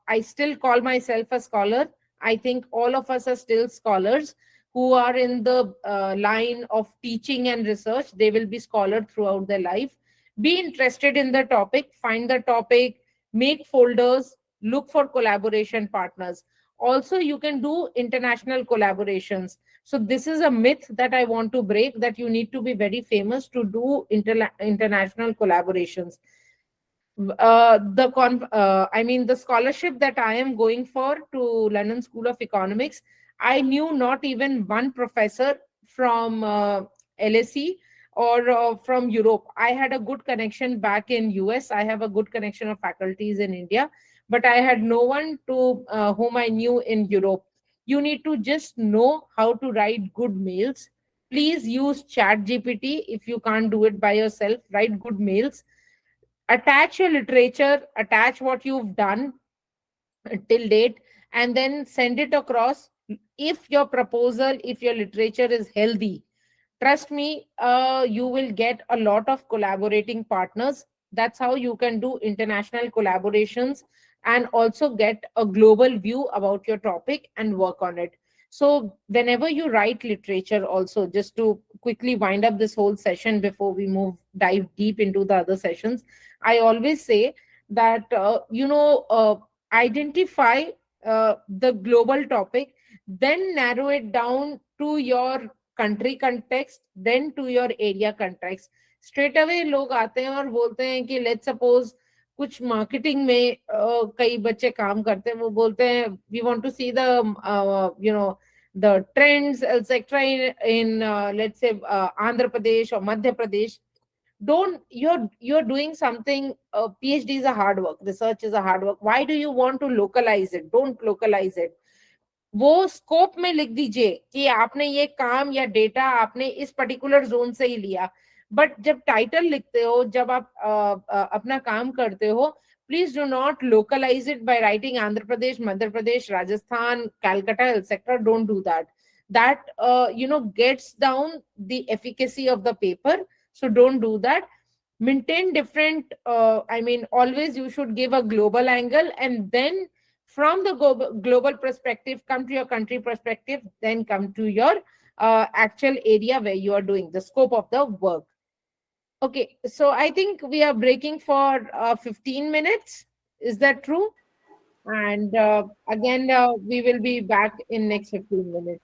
I still call myself a scholar. I think all of us are still scholars who are in the line of teaching and research. They will be scholar throughout their life. Be interested in the topic, find the topic, make folders, look for collaboration partners. Also, you can do international collaborations. So this is a myth that I want to break, that you need to be very famous to do international collaborations. The scholarship that I am going for to London School of Economics, I knew not even one professor from LSE or from Europe. I had a good connection back in US. I have a good connection of faculties in India, but I had no one to whom I knew in Europe. You need to just know how to write good mails. Please use ChatGPT. If you can't do it by yourself, write good mails. Attach your literature, attach what you've done till date, and then send it across. If your proposal, if your literature is healthy, trust me, you will get a lot of collaborating partners. That's how you can do international collaborations and also get a global view about your topic and work on it. So whenever you write literature, also, just to quickly wind up this whole session before we dive deep into the other sessions, I always say that identify the global topic, then narrow it down to your country context, then to your area context. Straight away लोग आते हैं और बोलते हैं कि let's suppose कुछ marketing में कई बच्चे काम करते हैं, वो बोलते हैं we want to see the the trends etc in let's say Andhra Pradesh or Madhya Pradesh. Don't, you're doing something. PhD is a hard work, research is a hard work. Why do you want to localize it? Don't localize it. वो scope में लिख दीजिए कि आपने ये काम या data आपने इस पर्टिकुलर जोन से ही लिया. बट जब टाइटल लिखते हो, जब आप अपना काम करते हो, please do not localize it by writing Andhra Pradesh, Madhya Pradesh, Rajasthan, Calcutta, etc. Don't do that. That gets down the efficacy of the paper. So don't do that. Maintain different, always you should give a global angle, and then from the global perspective, come to your country perspective, then come to your actual area where you are doing the scope of the work. Okay, so I think we are breaking for 15 minutes. Is that true? And again, we will be back in next 15 minutes.